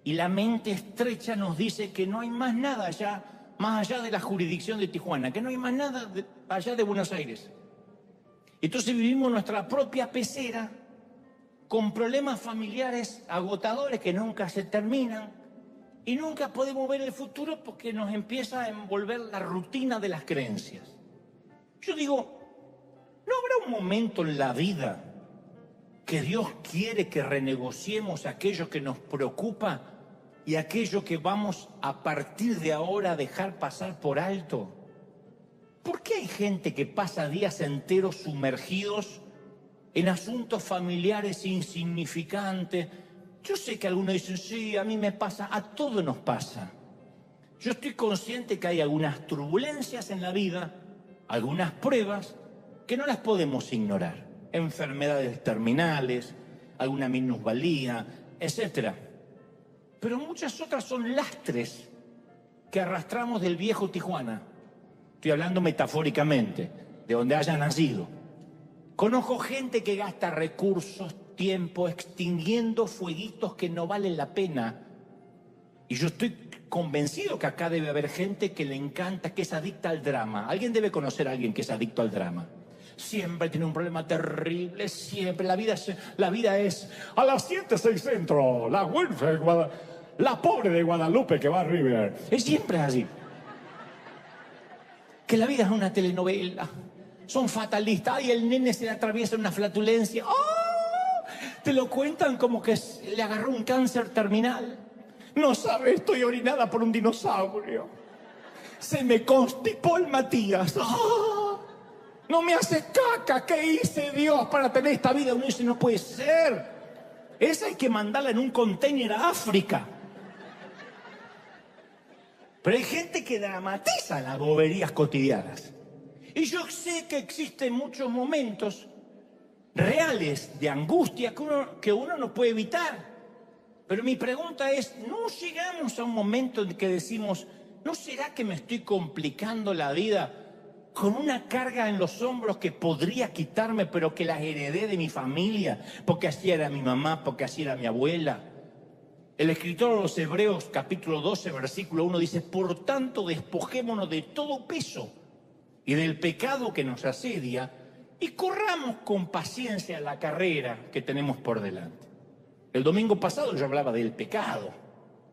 Speaker 1: Y la mente estrecha nos dice que no hay más nada allá, más allá de la jurisdicción de Tijuana, que no hay más nada allá de Buenos Aires. Entonces vivimos nuestra propia pecera con problemas familiares agotadores que nunca se terminan y nunca podemos ver el futuro porque nos empieza a envolver la rutina de las creencias. Yo digo, ¿no habrá un momento en la vida que Dios quiere que renegociemos aquello que nos preocupa y aquello que vamos a partir de ahora a dejar pasar por alto? ¿Por qué hay gente que pasa días enteros sumergidos en asuntos familiares insignificantes? Yo sé que algunos dicen, sí, a mí me pasa, a todos nos pasa. Yo estoy consciente que hay algunas turbulencias en la vida, algunas pruebas que no las podemos ignorar. Enfermedades terminales, alguna minusvalía, etc. Pero muchas otras son lastres que arrastramos del viejo Tijuana. Estoy hablando metafóricamente, de donde haya nacido. Conozco gente que gasta recursos, tiempo, extinguiendo fueguitos que no valen la pena. Y yo estoy convencido que acá debe haber gente que le encanta, que es adicta al drama. Alguien debe conocer a alguien que es adicto al drama. Siempre tiene un problema terrible, siempre. La vida es a las 7:06 centro, la Winfrey, la pobre de Guadalupe que va a River. Es siempre así. Que la vida es una telenovela. Son fatalistas. Ay, el nene se le atraviesa una flatulencia. ¡Oh! Te lo cuentan como que le agarró un cáncer terminal. No sabe, estoy orinada por un dinosaurio. Se me constipó el Matías. ¡Oh! No me hace caca. ¿Qué hice, Dios, para tener esta vida? Uno dice, no puede ser. Esa hay que mandarla en un container a África. Pero hay gente que dramatiza las boberías cotidianas. Y yo sé que existen muchos momentos reales de angustia que uno no puede evitar. Pero mi pregunta es, ¿no llegamos a un momento en que decimos, ¿no será que me estoy complicando la vida con una carga en los hombros que podría quitarme, pero que las heredé de mi familia? Porque así era mi mamá, porque así era mi abuela. El escritor de los Hebreos, capítulo 12, versículo 1, dice, por tanto, despojémonos de todo peso y del pecado que nos asedia y corramos con paciencia la carrera que tenemos por delante. El domingo pasado yo hablaba del pecado.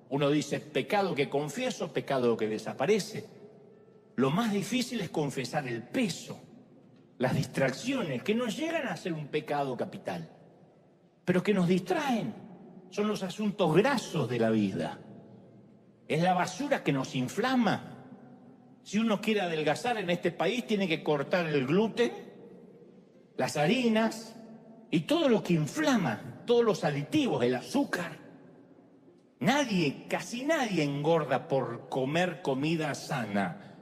Speaker 1: Uno dice, pecado que confieso, pecado que desaparece. Lo más difícil es confesar el peso, las distracciones que nos llegan a ser un pecado capital, pero que nos distraen. Son los asuntos grasos de la vida. Es la basura que nos inflama. Si uno quiere adelgazar en este país, tiene que cortar el gluten, las harinas y todo lo que inflama, todos los aditivos, el azúcar. Casi nadie engorda por comer comida sana.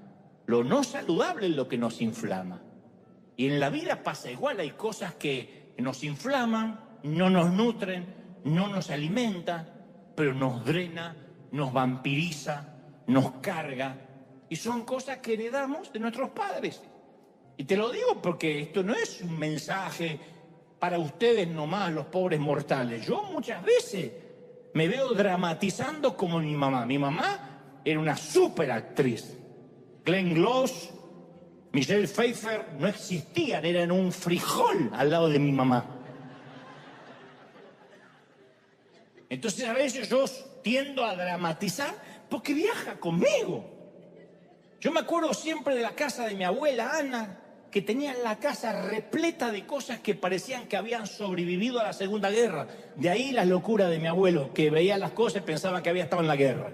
Speaker 1: Lo no saludable es lo que nos inflama. Y en la vida pasa igual, hay cosas que nos inflaman, no nos nutren, no nos alimenta, pero nos drena, nos vampiriza, nos carga. Y son cosas que heredamos de nuestros padres. Y te lo digo porque esto no es un mensaje para ustedes nomás, los pobres mortales. Yo muchas veces me veo dramatizando como mi mamá. Mi mamá era una súper actriz. Glenn Close, Michelle Pfeiffer no existían, eran un frijol al lado de mi mamá. Entonces a veces yo tiendo a dramatizar porque viaja conmigo. Yo me acuerdo siempre de la casa de mi abuela Ana, que tenía la casa repleta de cosas que parecían que habían sobrevivido a la Segunda Guerra. De ahí la locura de mi abuelo, que veía las cosas y pensaba que había estado en la guerra.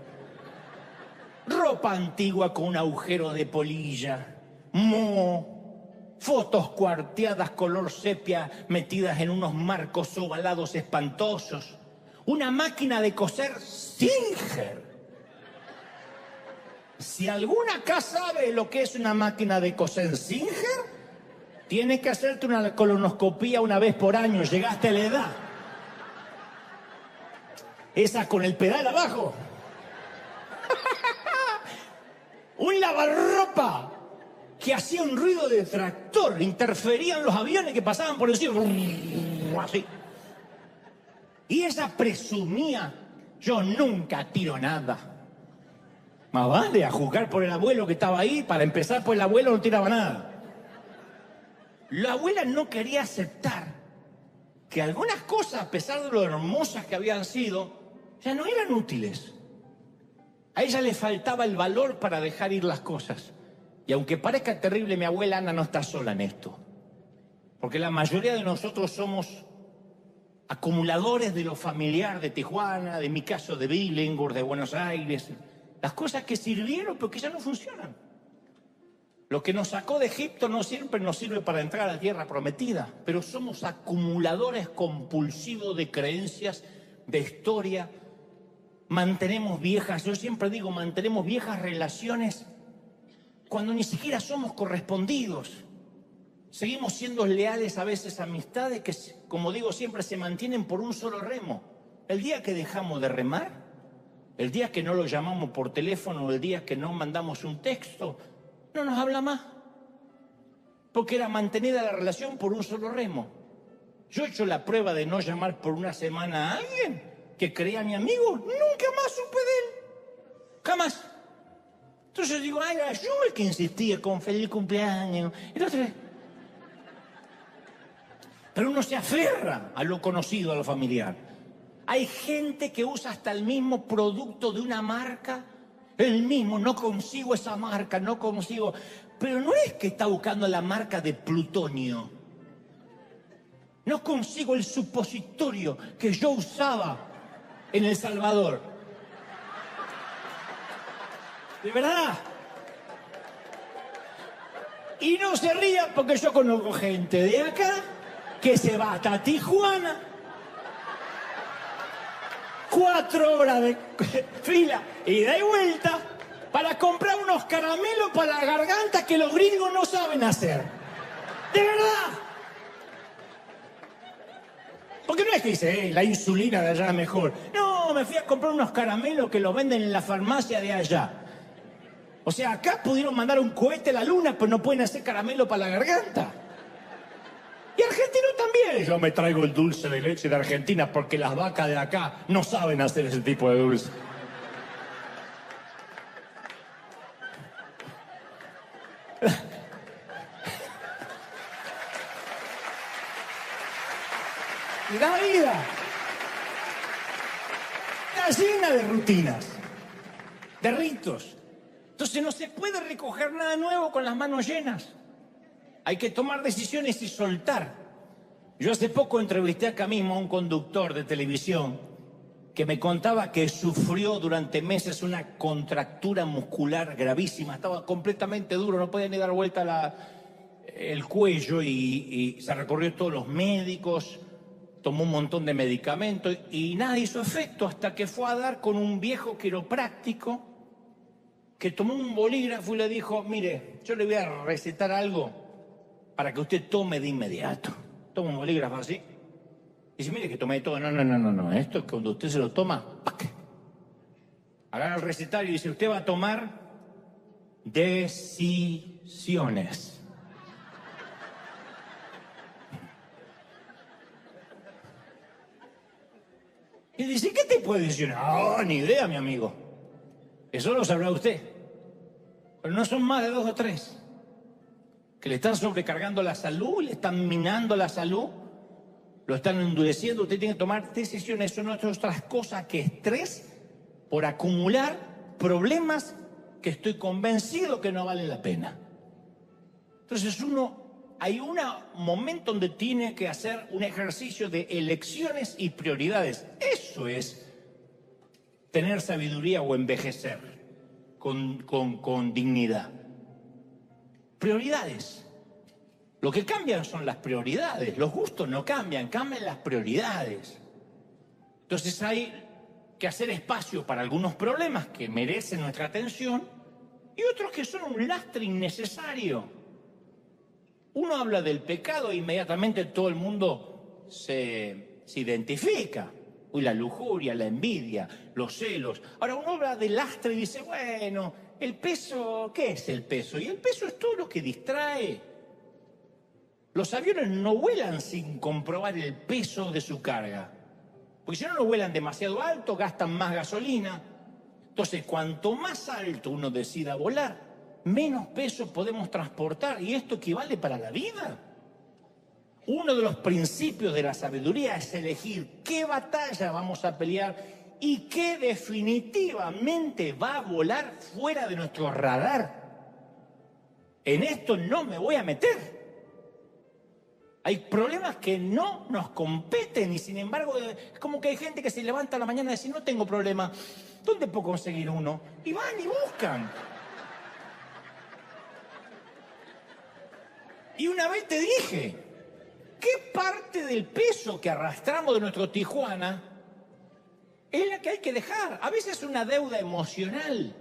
Speaker 1: Ropa antigua con un agujero de polilla, moho, fotos cuarteadas color sepia metidas en unos marcos ovalados espantosos, una máquina de coser Singer. Si alguna acá sabe lo que es una máquina de coser Singer, tienes que hacerte una colonoscopía una vez por año, llegaste a la edad. Esa con el pedal abajo. Un lavarropa que hacía un ruido de tractor, interferían los aviones que pasaban por encima. Así. Y esa presumía, yo nunca tiro nada. Más vale a juzgar por el abuelo que estaba ahí. Para empezar, pues el abuelo no tiraba nada. La abuela no quería aceptar que algunas cosas, a pesar de lo hermosas que habían sido, ya no eran útiles. A ella le faltaba el valor para dejar ir las cosas. Y aunque parezca terrible, mi abuela Ana no está sola en esto. Porque la mayoría de nosotros somos acumuladores de lo familiar de Tijuana, de mi caso de Billinghurst, de Buenos Aires. Las cosas que sirvieron, pero que ya no funcionan. Lo que nos sacó de Egipto no siempre nos sirve para entrar a la tierra prometida, pero somos acumuladores compulsivos de creencias, de historia. Mantenemos viejas, yo siempre digo, mantenemos viejas relaciones cuando ni siquiera somos correspondidos. Seguimos siendo leales a veces a amistades que, como digo siempre, se mantienen por un solo remo. El día que dejamos de remar, el día que no lo llamamos por teléfono, el día que no mandamos un texto, no nos habla más. Porque era mantenida la relación por un solo remo. Yo he hecho la prueba de no llamar por una semana a alguien que creía mi amigo, nunca más supe de él. Jamás. Entonces digo, ay, era yo el que insistía con feliz cumpleaños. Entonces, pero uno se aferra a lo conocido, a lo familiar. Hay gente que usa hasta el mismo producto de una marca, el mismo, no consigo esa marca, no consigo. Pero no es que está buscando la marca de plutonio. No consigo el supositorio que yo usaba en El Salvador. De verdad. Y no se rían porque yo conozco gente de acá que se va hasta Tijuana. 4 horas de fila, ida y vuelta, para comprar unos caramelos para la garganta que los gringos no saben hacer. ¡De verdad! Porque no es que dice, la insulina de allá es mejor. No, me fui a comprar unos caramelos que los venden en la farmacia de allá. O sea, acá pudieron mandar un cohete a la luna, pero no pueden hacer caramelo para la garganta. Y argentino también. Yo me traigo el dulce de leche de Argentina porque las vacas de acá no saben hacer ese tipo de dulce. La vida está llena de rutinas, de ritos. Entonces no se puede recoger nada nuevo con las manos llenas. Hay que tomar decisiones y soltar. Yo hace poco entrevisté acá mismo a un conductor de televisión que me contaba que sufrió durante meses una contractura muscular gravísima. Estaba completamente duro, no podía ni dar vuelta el cuello y se recorrió todos los médicos, tomó un montón de medicamentos y nada hizo efecto hasta que fue a dar con un viejo quiropráctico que tomó un bolígrafo y le dijo, mire, yo le voy a recetar algo para que usted tome de inmediato. Toma un bolígrafo así. Y dice, mire que tomé todo. No. Esto cuando usted se lo toma, ¡pac! Agarra el recetario y dice, usted va a tomar decisiones. Y dice, ¿qué te puede decir? No, ni idea, mi amigo. Eso lo sabrá usted. Pero no son más de 2 o 3 que le están sobrecargando la salud, le están minando la salud, lo están endureciendo. Usted tiene que tomar decisiones. Eso no es otras cosas que estrés por acumular problemas que estoy convencido que no valen la pena. Entonces hay un momento donde tiene que hacer un ejercicio de elecciones y prioridades. Eso es tener sabiduría o envejecer con dignidad. Prioridades. Lo que cambian son las prioridades. Los gustos no cambian, cambian las prioridades. Entonces hay que hacer espacio para algunos problemas que merecen nuestra atención y otros que son un lastre innecesario. Uno habla del pecado e inmediatamente todo el mundo se identifica. Uy, la lujuria, la envidia, los celos. Ahora uno habla del lastre y dice, bueno, el peso, ¿qué es el peso? Y el peso es todo lo que distrae. Los aviones no vuelan sin comprobar el peso de su carga. Porque si no vuelan demasiado alto, gastan más gasolina. Entonces, cuanto más alto uno decida volar, menos peso podemos transportar. Y esto equivale para la vida. Uno de los principios de la sabiduría es elegir qué batalla vamos a pelear y qué definitivamente va a volar fuera de nuestro radar. En esto no me voy a meter. Hay problemas que no nos competen y sin embargo es como que hay gente que se levanta a la mañana y dice, no tengo problema, ¿dónde puedo conseguir uno? Y van y buscan. Y una vez te dije, ¿qué parte del peso que arrastramos de nuestro Tijuana es la que hay que dejar? A veces es una deuda emocional,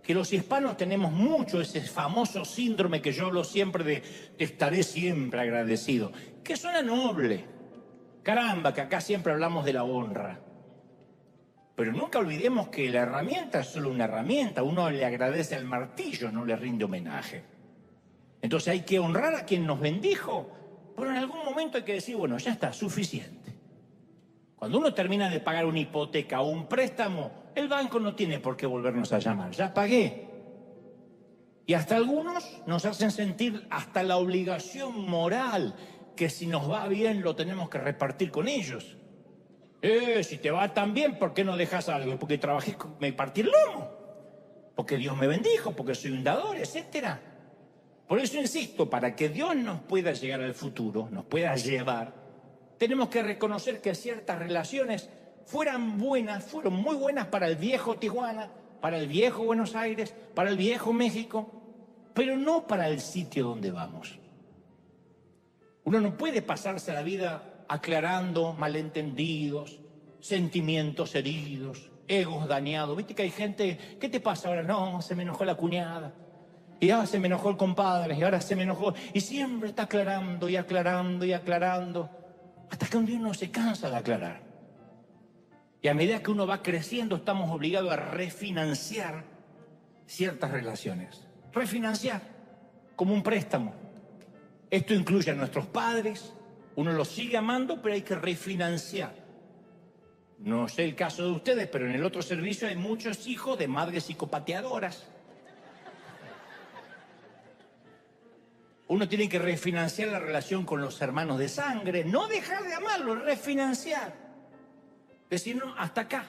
Speaker 1: que los hispanos tenemos mucho, ese famoso síndrome que yo hablo siempre de te estaré siempre agradecido, que suena noble. Caramba, que acá siempre hablamos de la honra. Pero nunca olvidemos que la herramienta es solo una herramienta. Uno le agradece al martillo, no le rinde homenaje. Entonces hay que honrar a quien nos bendijo, pero en algún momento hay que decir, bueno, ya está, suficiente. Cuando uno termina de pagar una hipoteca o un préstamo, el banco no tiene por qué volvernos a llamar. Ya pagué. Y hasta algunos nos hacen sentir hasta la obligación moral que si nos va bien lo tenemos que repartir con ellos. Si te va tan bien, ¿por qué no dejas algo? Porque trabajé, me partí el lomo. Porque Dios me bendijo, porque soy un dador, etcétera. Por eso insisto, para que Dios nos pueda llegar al futuro, nos pueda llevar, tenemos que reconocer que ciertas relaciones fueron muy buenas para el viejo Tijuana, para el viejo Buenos Aires, para el viejo México, pero no para el sitio donde vamos. Uno no puede pasarse la vida aclarando malentendidos, sentimientos heridos, egos dañados. ¿Viste que hay gente, qué te pasa ahora? No, se me enojó la cuñada. Y ahora se me enojó el compadre, y ahora se me enojó. Y siempre está aclarando y aclarando y aclarando. Hasta que un día uno se cansa de aclarar. Y a medida que uno va creciendo, estamos obligados a refinanciar ciertas relaciones. Refinanciar, como un préstamo. Esto incluye a nuestros padres. Uno los sigue amando, pero hay que refinanciar. No sé el caso de ustedes, pero en el otro servicio hay muchos hijos de madres psicopateadoras. Uno tiene que refinanciar la relación con los hermanos de sangre, no dejar de amarlos, refinanciar. Decir, no, hasta acá.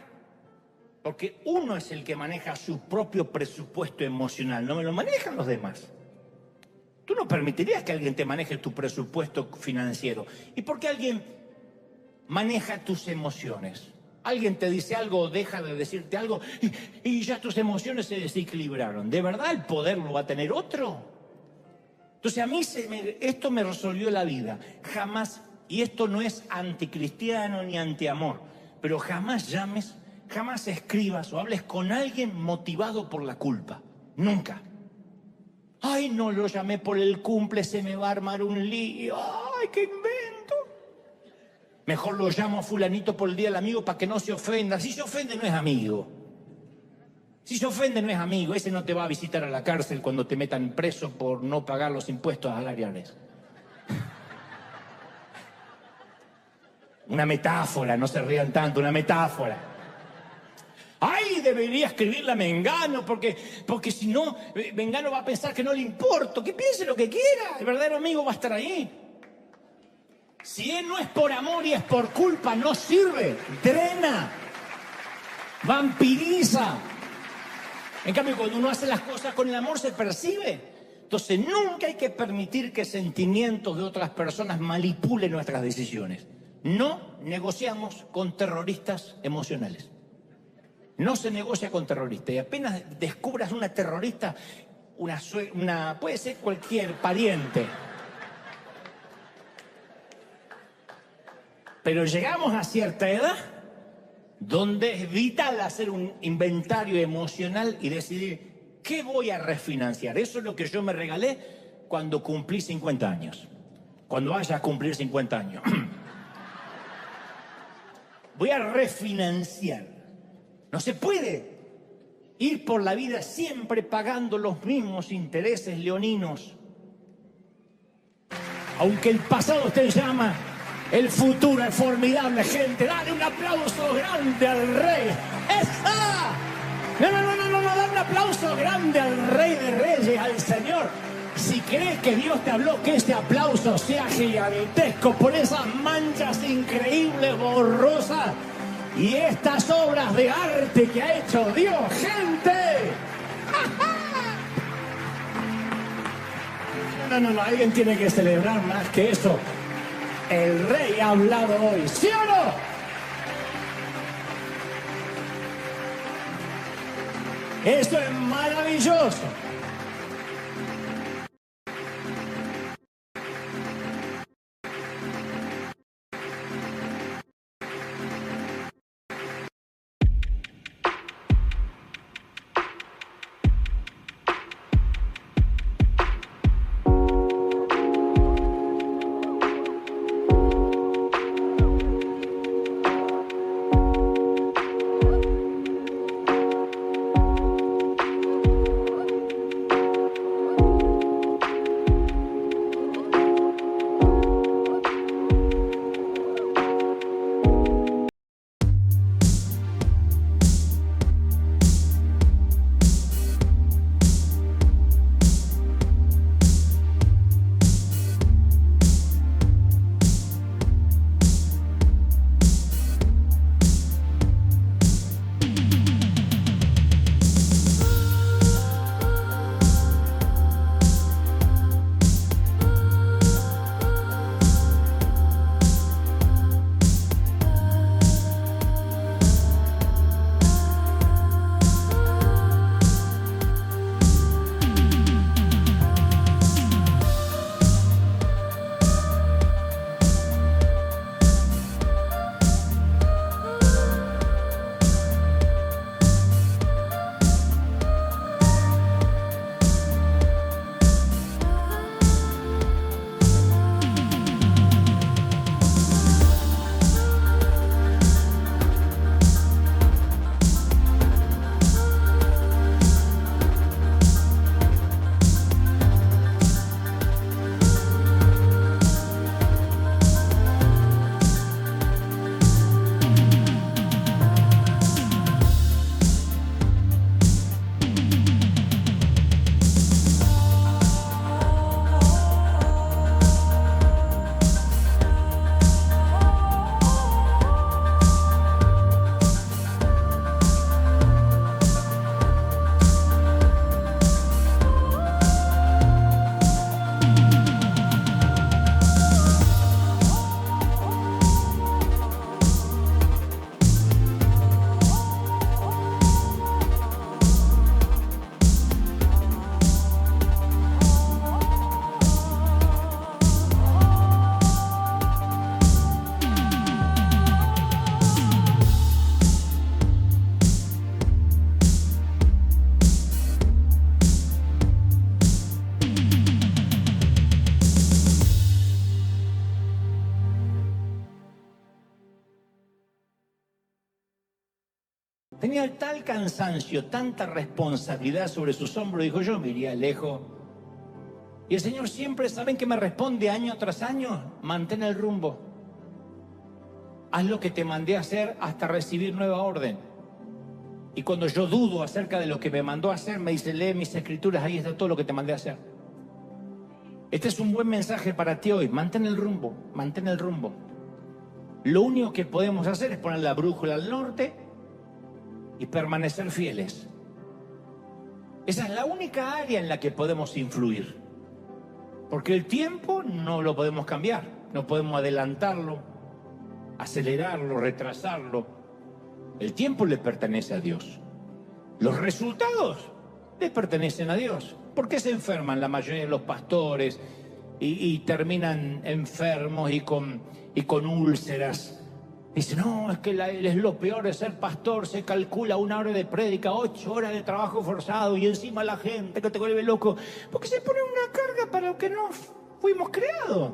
Speaker 1: Porque uno es el que maneja su propio presupuesto emocional, no me lo manejan los demás. Tú no permitirías que alguien te maneje tu presupuesto financiero. ¿Y por qué alguien maneja tus emociones? Alguien te dice algo o deja de decirte algo y ya tus emociones se desequilibraron. ¿De verdad el poder lo va a tener otro? Entonces a mí esto me resolvió la vida. Jamás, y esto no es anticristiano ni antiamor, pero jamás llames, jamás escribas o hables con alguien motivado por la culpa. Nunca. Ay, no lo llamé por el cumple, se me va a armar un lío. Ay, qué invento. Mejor lo llamo a fulanito por el día del amigo para que no se ofenda. Si se ofende no es amigo. Si se ofende no es amigo. Ese no te va a visitar a la cárcel cuando te metan preso por no pagar los impuestos salariales. Una metáfora, no se rían tanto, una metáfora. Ay, debería escribirle a Mengano, porque si no, Mengano va a pensar que no le importo. Que piense lo que quiera, el verdadero amigo va a estar ahí. Si él no es por amor y es por culpa, no sirve, drena, vampiriza. En cambio, cuando uno hace las cosas con el amor, se percibe. Entonces, nunca hay que permitir que sentimientos de otras personas manipulen nuestras decisiones. No negociamos con terroristas emocionales. No se negocia con terroristas. Y apenas descubras una terrorista, puede ser cualquier pariente. Pero llegamos a cierta edad donde es vital hacer un inventario emocional y decidir qué voy a refinanciar. Eso es lo que yo me regalé cuando cumplí 50 años. Cuando vaya a cumplir 50 años. Voy a refinanciar. No se puede ir por la vida siempre pagando los mismos intereses leoninos. Aunque el pasado te llama, el futuro es formidable, gente. Dale un aplauso grande al rey. ¡Esa! No, dale un aplauso grande al rey de reyes, al Señor. Si crees que Dios te habló, que este aplauso sea gigantesco por esas manchas increíbles, borrosas y estas obras de arte que ha hecho Dios, gente. No, alguien tiene que celebrar más que eso. El rey ha hablado hoy, ¿sí o no? Eso es maravilloso. Tenía tal cansancio, tanta responsabilidad sobre sus hombros, dijo, yo me iría lejos. Y el Señor siempre, ¿saben qué me responde año tras año? Mantén el rumbo. haz lo que te mandé a hacer hasta recibir nueva orden. Y cuando yo dudo acerca de lo que me mandó a hacer, me dice, lee mis escrituras, ahí está todo lo que te mandé a hacer. Este es un buen mensaje para ti hoy. Mantén el rumbo, mantén el rumbo. Lo único que podemos hacer es poner la brújula al norte y permanecer fieles. Esa es la única área en la que podemos influir. Porque el tiempo no lo podemos cambiar, no podemos adelantarlo, acelerarlo, retrasarlo. El tiempo le pertenece a Dios. Los resultados le pertenecen a Dios. ¿Por qué se enferman la mayoría de los pastores y terminan enfermos y con úlceras? Dicen, no, es que es lo peor de ser pastor, se calcula 1 hora de prédica, 8 horas de trabajo forzado y encima la gente que te vuelve loco. Porque se pone una carga para lo que no fuimos creados.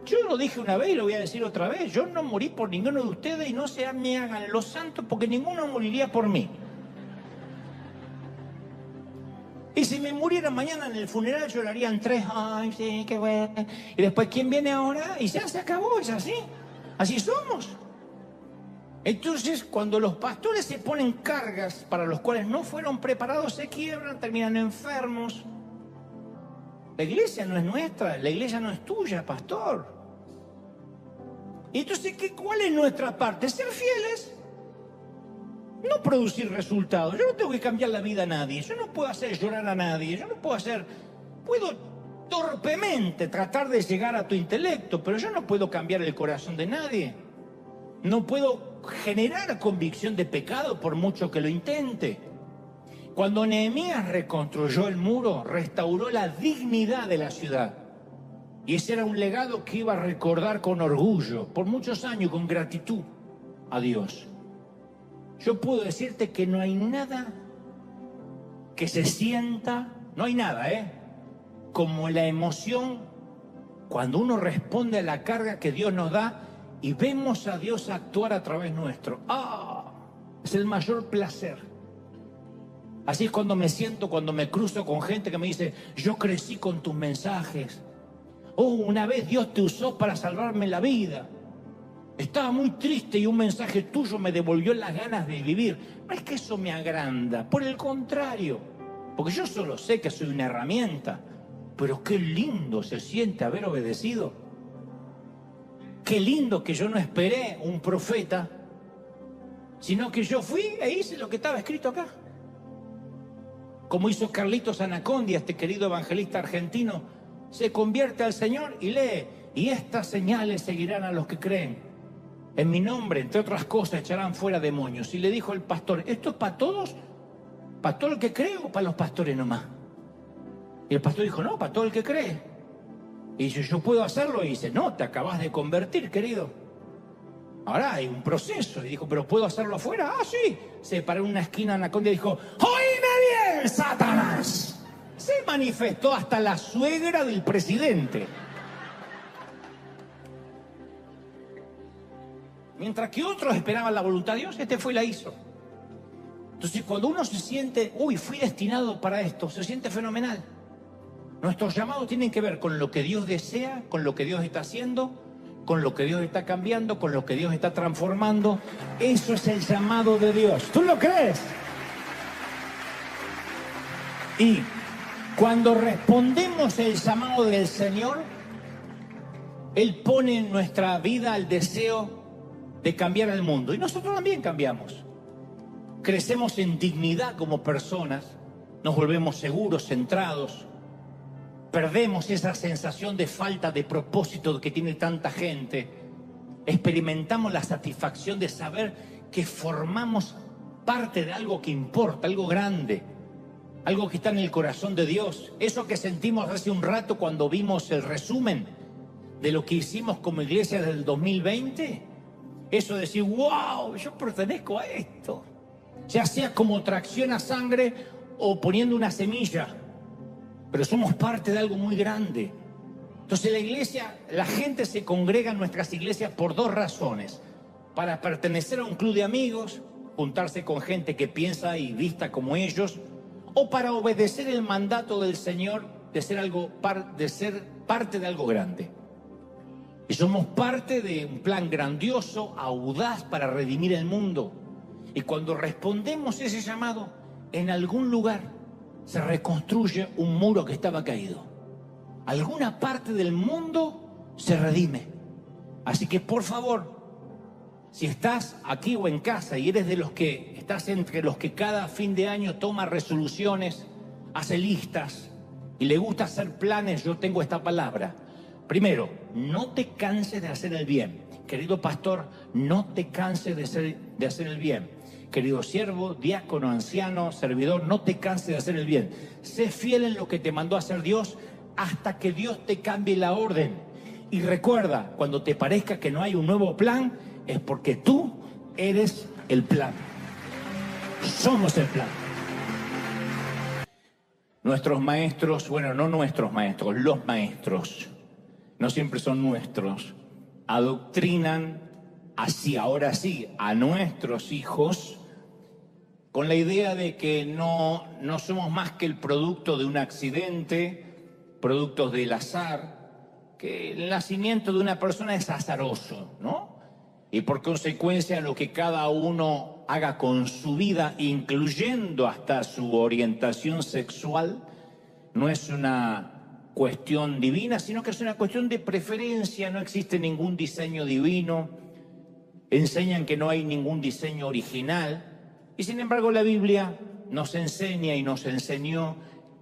Speaker 1: Yo lo dije una vez y lo voy a decir otra vez. Yo no morí por ninguno de ustedes y no se me hagan los santos porque ninguno moriría por mí. Y si me muriera mañana en el funeral llorarían 3. Ay, sí, qué bueno. Y después, ¿quién viene ahora? Y ya se acabó, es así. Así somos. Entonces, cuando los pastores se ponen cargas para los cuales no fueron preparados, se quiebran, terminan enfermos. La iglesia no es nuestra, la iglesia no es tuya, pastor. Y entonces, ¿cuál es nuestra parte? Ser fieles, no producir resultados. Yo no tengo que cambiar la vida a nadie, yo no puedo hacer llorar a nadie, puedo torpemente tratar de llegar a tu intelecto, pero yo no puedo cambiar el corazón de nadie. No puedo generar convicción de pecado por mucho que lo intente. Cuando Nehemías reconstruyó el muro, restauró la dignidad de la ciudad. Y ese era un legado que iba a recordar con orgullo, por muchos años, con gratitud a Dios. Yo puedo decirte que no hay nada que se sienta, no hay nada, como la emoción cuando uno responde a la carga que Dios nos da y vemos a Dios actuar a través nuestro. Es el mayor placer. Así es cuando me siento, cuando me cruzo con gente que me dice, yo crecí con tus mensajes. Una vez Dios te usó para salvarme la vida. Estaba muy triste y un mensaje tuyo me devolvió las ganas de vivir. No es que eso me agranda, por el contrario. Porque yo solo sé que soy una herramienta. Pero qué lindo se siente haber obedecido. Qué lindo que yo no esperé un profeta, sino que yo fui e hice lo que estaba escrito acá. Como hizo Carlitos Anacondia, este querido evangelista argentino, se convierte al Señor y lee, y estas señales seguirán a los que creen. En mi nombre, entre otras cosas, echarán fuera demonios. Y le dijo el pastor, ¿esto es para todos? ¿Para todo el que cree o para los pastores nomás? Y el pastor dijo, no, para todo el que cree. Y dice, ¿yo puedo hacerlo? Y dice, no, te acabas de convertir, querido. Ahora hay un proceso. Y dijo, ¿pero puedo hacerlo afuera? Ah, sí. Se paró en una esquina Anacondia y dijo, ¡oíme bien, Satanás! Se manifestó hasta la suegra del presidente. Mientras que otros esperaban la voluntad de Dios, este fue y la hizo. Entonces, cuando uno se siente, fui destinado para esto, se siente fenomenal. Nuestros llamados tienen que ver con lo que Dios desea, con lo que Dios está haciendo, con lo que Dios está cambiando, con lo que Dios está transformando. Eso es el llamado de Dios. ¿Tú lo crees? Y cuando respondemos el llamado del Señor, Él pone en nuestra vida el deseo de cambiar el mundo. Y nosotros también cambiamos. Crecemos en dignidad como personas, nos volvemos seguros, centrados. Perdemos esa sensación de falta de propósito que tiene tanta gente. Experimentamos la satisfacción de saber que formamos parte de algo que importa, algo grande, algo que está en el corazón de Dios. Eso que sentimos hace un rato cuando vimos el resumen de lo que hicimos como iglesia del 2020. Eso de decir, wow, yo pertenezco a esto. Ya sea como tracción a sangre o poniendo una semilla. Pero somos parte de algo muy grande. Entonces la iglesia, la gente se congrega en nuestras iglesias por 2 razones. Para pertenecer a un club de amigos, juntarse con gente que piensa y vista como ellos, o para obedecer el mandato del Señor de ser parte de algo grande. Y somos parte de un plan grandioso, audaz para redimir el mundo. Y cuando respondemos ese llamado, en algún lugar se reconstruye un muro que estaba caído. Alguna parte del mundo se redime. Así que por favor, si estás aquí o en casa y eres de los que estás entre los que cada fin de año toma resoluciones, hace listas y le gusta hacer planes, yo tengo esta palabra. Primero, no te canses de hacer el bien. Querido pastor, no te canses de hacer el bien. Querido siervo, diácono, anciano, servidor, no te canses de hacer el bien. Sé fiel en lo que te mandó a hacer Dios hasta que Dios te cambie la orden. Y recuerda, cuando te parezca que no hay un nuevo plan, es porque tú eres el plan. Somos el plan. Nuestros maestros, bueno, no nuestros maestros, los maestros, no siempre son nuestros, adoctrinan así, ahora sí, a nuestros hijos con la idea de que no somos más que el producto de un accidente, productos del azar, que el nacimiento de una persona es azaroso, ¿no? Y por consecuencia lo que cada uno haga con su vida, incluyendo hasta su orientación sexual, no es una cuestión divina, sino que es una cuestión de preferencia. No existe ningún diseño divino. Enseñan que no hay ningún diseño original. Y sin embargo la Biblia nos enseña y nos enseñó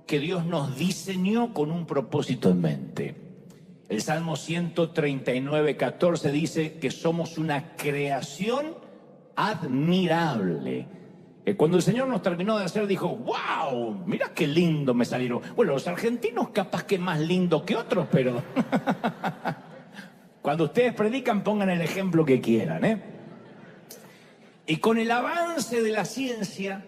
Speaker 1: que Dios nos diseñó con un propósito en mente. El Salmo 139:14 dice que somos una creación admirable. Cuando el Señor nos terminó de hacer, dijo, ¡wow! Mira qué lindo me salieron. Bueno, los argentinos capaz que más lindo que otros, pero cuando ustedes predican, pongan el ejemplo que quieran, ¿eh? Y con el avance de la ciencia,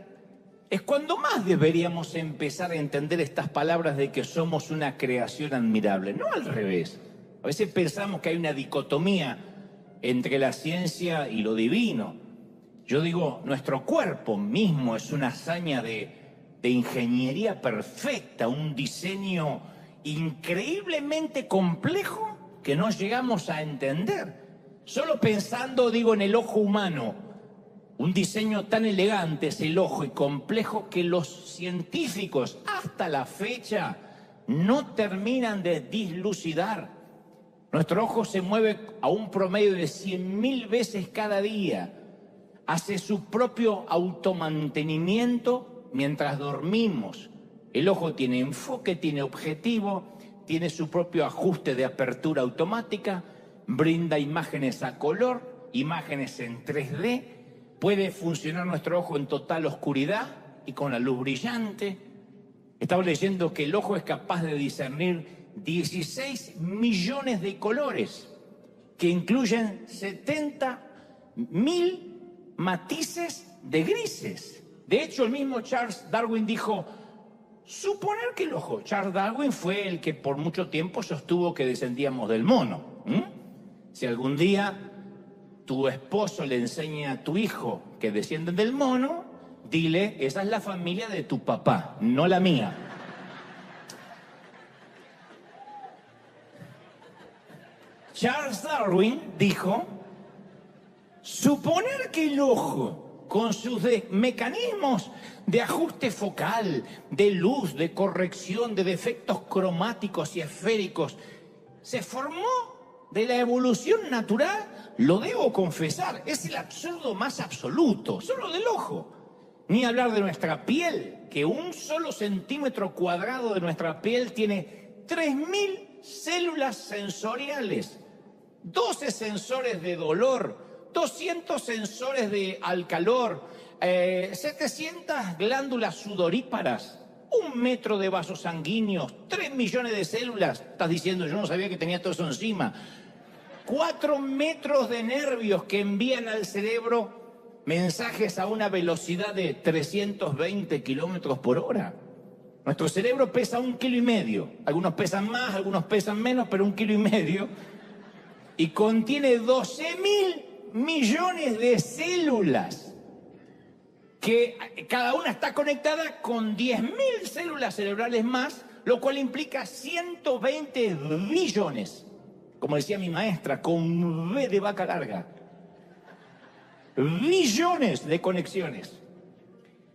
Speaker 1: es cuando más deberíamos empezar a entender estas palabras de que somos una creación admirable, no al revés. A veces pensamos que hay una dicotomía entre la ciencia y lo divino. Yo digo, nuestro cuerpo mismo es una hazaña de ingeniería perfecta, un diseño increíblemente complejo que no llegamos a entender. Solo pensando, digo, en el ojo humano, un diseño tan elegante es el ojo y complejo que los científicos hasta la fecha no terminan de dilucidar. Nuestro ojo se mueve a un promedio de 100.000 veces cada día. Hace su propio automantenimiento mientras dormimos. El ojo tiene enfoque, tiene objetivo, tiene su propio ajuste de apertura automática, brinda imágenes a color, imágenes en 3D. Puede funcionar nuestro ojo en total oscuridad y con la luz brillante. Estaba leyendo que el ojo es capaz de discernir 16 millones de colores, que incluyen 70.000 matices de grises. De hecho, el mismo Charles Darwin dijo, suponer que el ojo, Charles Darwin fue el que por mucho tiempo sostuvo que descendíamos del mono. Si algún día tu esposo le enseña a tu hijo que descienden del mono, dile, esa es la familia de tu papá, no la mía. Charles Darwin dijo, suponer que el ojo, con sus mecanismos de ajuste focal, de luz, de corrección, de defectos cromáticos y esféricos, se formó de la evolución natural, lo debo confesar, es el absurdo más absoluto, solo del ojo. Ni hablar de nuestra piel, que un solo centímetro cuadrado de nuestra piel tiene 3.000 células sensoriales, 12 sensores de dolor, 200 sensores al calor, 700 glándulas sudoríparas, 1 metro de vasos sanguíneos, 3 millones de células. Estás diciendo, yo no sabía que tenía todo eso encima. 4 metros de nervios que envían al cerebro mensajes a una velocidad de 320 kilómetros por hora. Nuestro cerebro pesa 1,5 kilos. Algunos pesan más, algunos pesan menos, pero 1,5 kilos. Y contiene 12.000 millones de células, que cada una está conectada con 10.000 células cerebrales más, lo cual implica 120 billones. como decía mi maestra, con V de vaca larga. Billones de conexiones.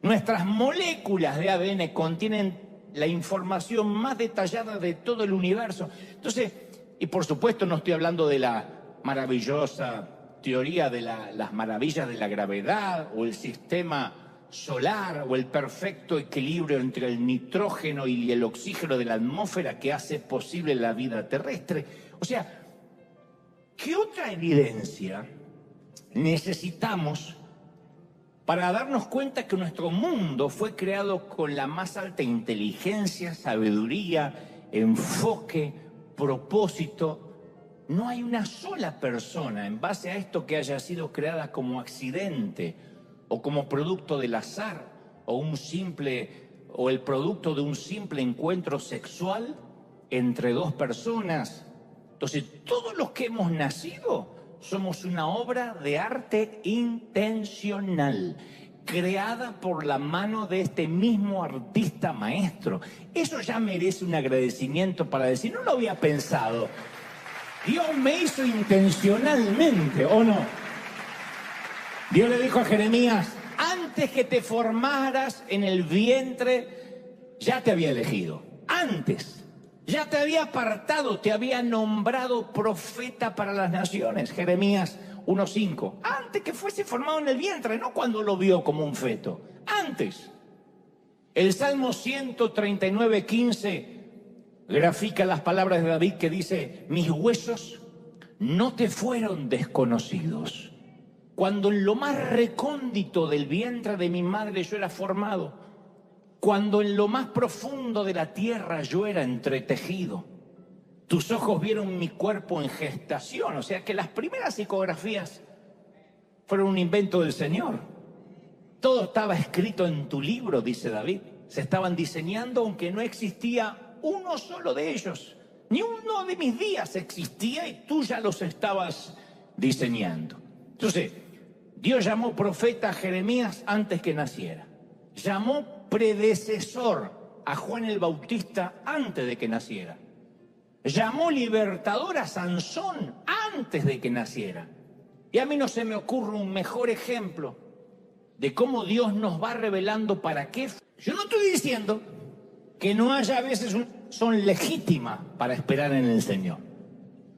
Speaker 1: Nuestras moléculas de ADN contienen la información más detallada de todo el universo. Entonces, y por supuesto no estoy hablando de la maravillosa teoría de las maravillas de la gravedad o el sistema solar o el perfecto equilibrio entre el nitrógeno y el oxígeno de la atmósfera que hace posible la vida terrestre. O sea, ¿qué otra evidencia necesitamos para darnos cuenta que nuestro mundo fue creado con la más alta inteligencia, sabiduría, enfoque, propósito? No hay una sola persona en base a esto que haya sido creada como accidente o como producto del azar o el producto de un simple encuentro sexual entre dos personas. Entonces, todos los que hemos nacido somos una obra de arte intencional, creada por la mano de este mismo artista maestro. Eso ya merece un agradecimiento para decir, no lo había pensado. Dios me hizo intencionalmente, ¿o no? Dios le dijo a Jeremías, antes que te formaras en el vientre, ya te había elegido. Antes, ya te había apartado, te había nombrado profeta para las naciones. Jeremías 1:5. Antes que fuese formado en el vientre, no cuando lo vio como un feto. Antes. El Salmo 139:15 grafica las palabras de David que dice, mis huesos no te fueron desconocidos. Cuando en lo más recóndito del vientre de mi madre yo era formado, cuando en lo más profundo de la tierra yo era entretejido, tus ojos vieron mi cuerpo en gestación. O sea que las primeras ecografías fueron un invento del Señor. Todo estaba escrito en tu libro, dice David. Se estaban diseñando aunque no existía uno solo de ellos. Ni uno de mis días existía y tú ya los estabas diseñando. Entonces, Dios llamó profeta a Jeremías antes que naciera. Llamó predecesor a Juan el Bautista antes de que naciera. Llamó libertador a Sansón antes de que naciera. Y a mí no se me ocurre un mejor ejemplo de cómo Dios nos va revelando para qué. Yo no estoy diciendo que no haya veces son legítimas para esperar en el Señor.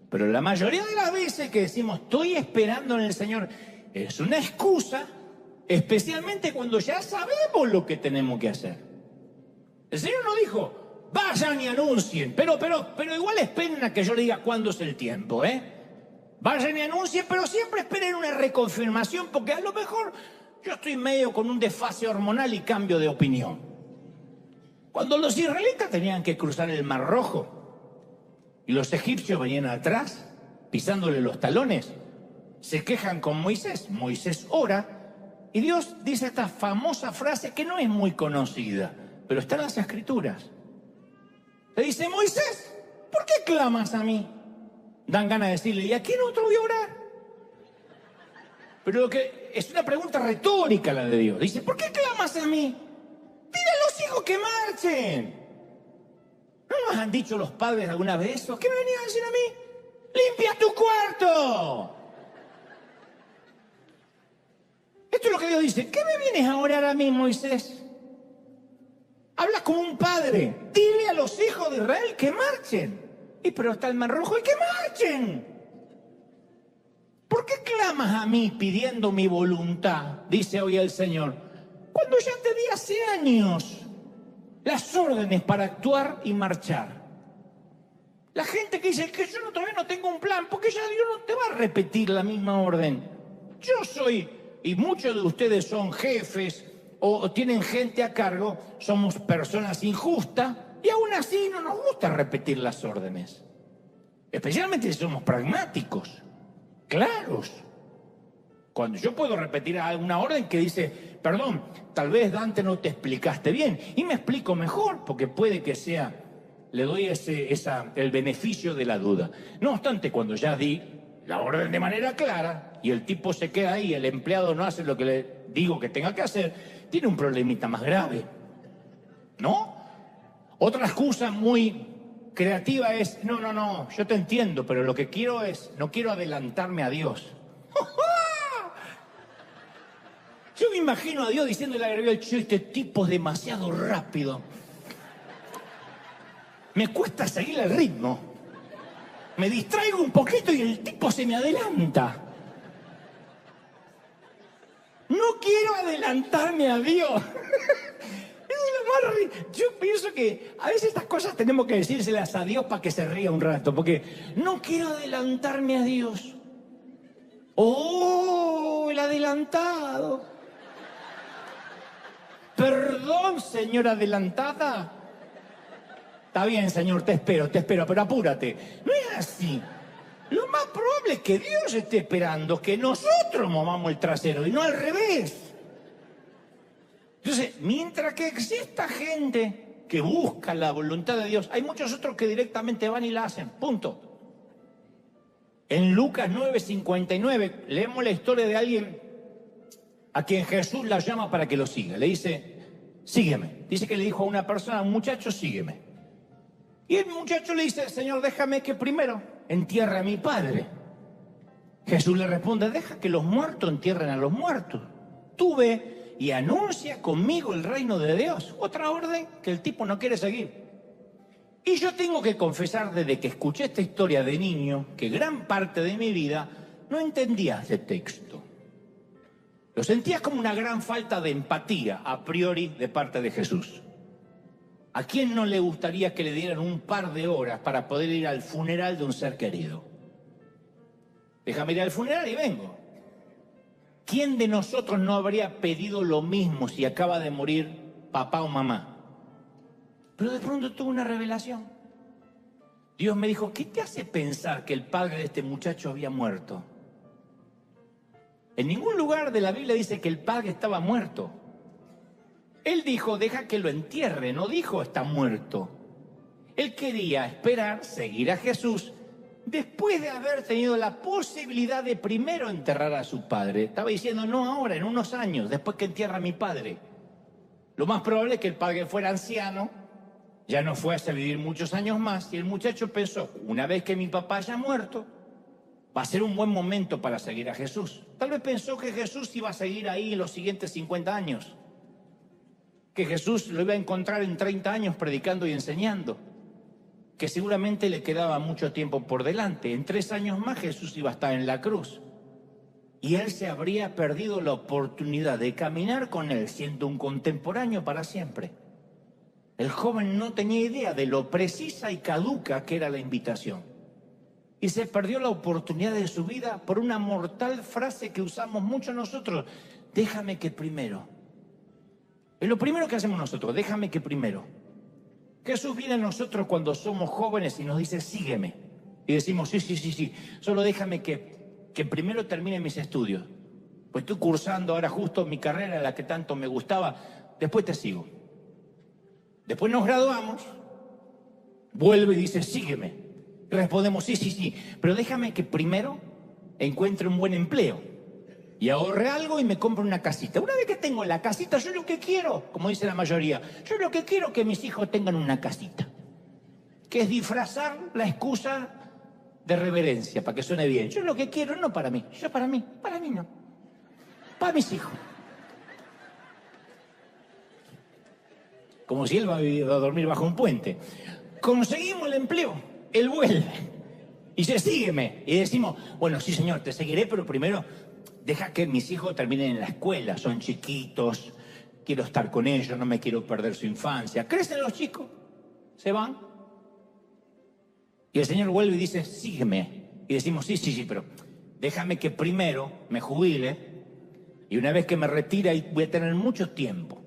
Speaker 1: Pero la mayoría de las veces que decimos estoy esperando en el Señor es una excusa, especialmente cuando ya sabemos lo que tenemos que hacer. El Señor no dijo, vayan y anuncien, pero igual esperen a que yo le diga cuándo es el tiempo, Vayan y anuncien, pero siempre esperen una reconfirmación, porque a lo mejor yo estoy medio con un desfase hormonal y cambio de opinión. Cuando los israelitas tenían que cruzar el Mar Rojo y los egipcios venían atrás, pisándole los talones, se quejan con Moisés. Moisés ora y Dios dice esta famosa frase que no es muy conocida, pero está en las Escrituras. Le dice, Moisés, ¿por qué clamas a mí? Dan ganas de decirle, ¿y a quién otro voy a orar? Pero lo que es una pregunta retórica la de Dios. Dice, ¿por qué clamas a mí? Dile a los hijos que marchen. ¿No nos han dicho los padres alguna vez eso? ¿Qué me venían a decir a mí? ¡Limpia tu cuarto! Esto es lo que Dios dice. ¿Qué me vienes a orar a mí, Moisés? Hablas como un padre. Dile a los hijos de Israel que marchen. Y pero está el Mar Rojo y que marchen. ¿Por qué clamas a mí pidiendo mi voluntad? Dice hoy el Señor. Cuando ya te di hace años las órdenes para actuar y marchar. La gente que dice que yo todavía no tengo un plan, porque ya Dios no te va a repetir la misma orden. Yo soy, y muchos de ustedes son jefes o tienen gente a cargo, somos personas injustas y aún así no nos gusta repetir las órdenes. Especialmente si somos pragmáticos, claros. Cuando yo puedo repetir una orden que dice, perdón, tal vez Dante no te explicaste bien, y me explico mejor, porque puede que sea, le doy el beneficio de la duda. No obstante, cuando ya di la orden de manera clara, y el tipo se queda ahí, el empleado no hace lo que le digo que tenga que hacer, tiene un problemita más grave, ¿no? Otra excusa muy Creativa es, no, yo te entiendo, pero lo que quiero es, no quiero adelantarme a Dios. Yo me imagino a Dios diciéndole a Gabriel, este tipo es demasiado rápido. Me cuesta seguir el ritmo. Me distraigo un poquito y el tipo se me adelanta. No quiero adelantarme a Dios. Yo pienso que a veces estas cosas tenemos que decírselas a Dios para que se ría un rato, porque no quiero adelantarme a Dios. ¡Oh, el adelantado! Perdón, señora adelantada. Está bien, señor, te espero, pero apúrate. No es así. Lo más probable es que Dios esté esperando que nosotros movamos el trasero y no al revés. Entonces, mientras que exista gente que busca la voluntad de Dios, hay muchos otros que directamente van y la hacen, punto. En Lucas 9:59 leemos la historia de alguien a quien Jesús la llama para que lo siga. Le dice, sígueme. Dice que le dijo a una persona, un muchacho, sígueme. Y el muchacho le dice, Señor, déjame que primero entierre a mi padre. Jesús le responde, deja que los muertos entierren a los muertos. Tú ve y anuncia conmigo el reino de Dios. Otra orden que el tipo no quiere seguir. Y yo tengo que confesar desde que escuché esta historia de niño, que gran parte de mi vida no entendía este texto. Lo sentía como una gran falta de empatía a priori de parte de Jesús. ¿A quién no le gustaría que le dieran un par de horas para poder ir al funeral de un ser querido? Déjame ir al funeral y vengo. ¿Quién de nosotros no habría pedido lo mismo si acaba de morir papá o mamá? Pero de pronto tuve una revelación. Dios me dijo, ¿qué te hace pensar que el padre de este muchacho había muerto? En ningún lugar de la Biblia dice que el padre estaba muerto. Él dijo, deja que lo entierre, no dijo, está muerto. Él quería esperar, seguir a Jesús, después de haber tenido la posibilidad de primero enterrar a su padre. Estaba diciendo, no ahora, en unos años, después que entierra a mi padre. Lo más probable es que el padre fuera anciano, ya no fuese a vivir muchos años más, y el muchacho pensó, una vez que mi papá haya muerto, va a ser un buen momento para seguir a Jesús. Tal vez pensó que Jesús iba a seguir ahí los siguientes 50 años, que Jesús lo iba a encontrar en 30 años predicando y enseñando, que seguramente le quedaba mucho tiempo por delante. En 3 años más Jesús iba a estar en la cruz. Y él se habría perdido la oportunidad de caminar con él siendo un contemporáneo para siempre. El joven no tenía idea de lo precisa y caduca que era la invitación. Y se perdió la oportunidad de su vida por una mortal frase que usamos mucho nosotros. Déjame que primero. Es lo primero que hacemos nosotros, déjame que primero. Jesús viene a nosotros cuando somos jóvenes y nos dice, sígueme. Y decimos, sí, solo déjame que primero termine mis estudios. Pues estoy cursando ahora justo mi carrera, la que tanto me gustaba, después te sigo. Después nos graduamos, vuelve y dice, sígueme. Y respondemos, sí, pero déjame que primero encuentre un buen empleo. Y ahorre algo y me compro una casita. Una vez que tengo la casita, yo lo que quiero, como dice la mayoría, yo lo que quiero es que mis hijos tengan una casita. Que es disfrazar la excusa de reverencia, para que suene bien. Yo lo que quiero, no para mí, para mí no. Para mis hijos. Como si él va a dormir bajo un puente. Conseguimos el empleo, él vuelve. Y dice, sígueme. Y decimos, bueno, sí señor, te seguiré, pero primero deja que mis hijos terminen en la escuela, son chiquitos, quiero estar con ellos, no me quiero perder su infancia. Crecen los chicos, se van. Y el Señor vuelve y dice, sígueme. Y decimos, sí, pero déjame que primero me jubile y una vez que me retire voy a tener mucho tiempo.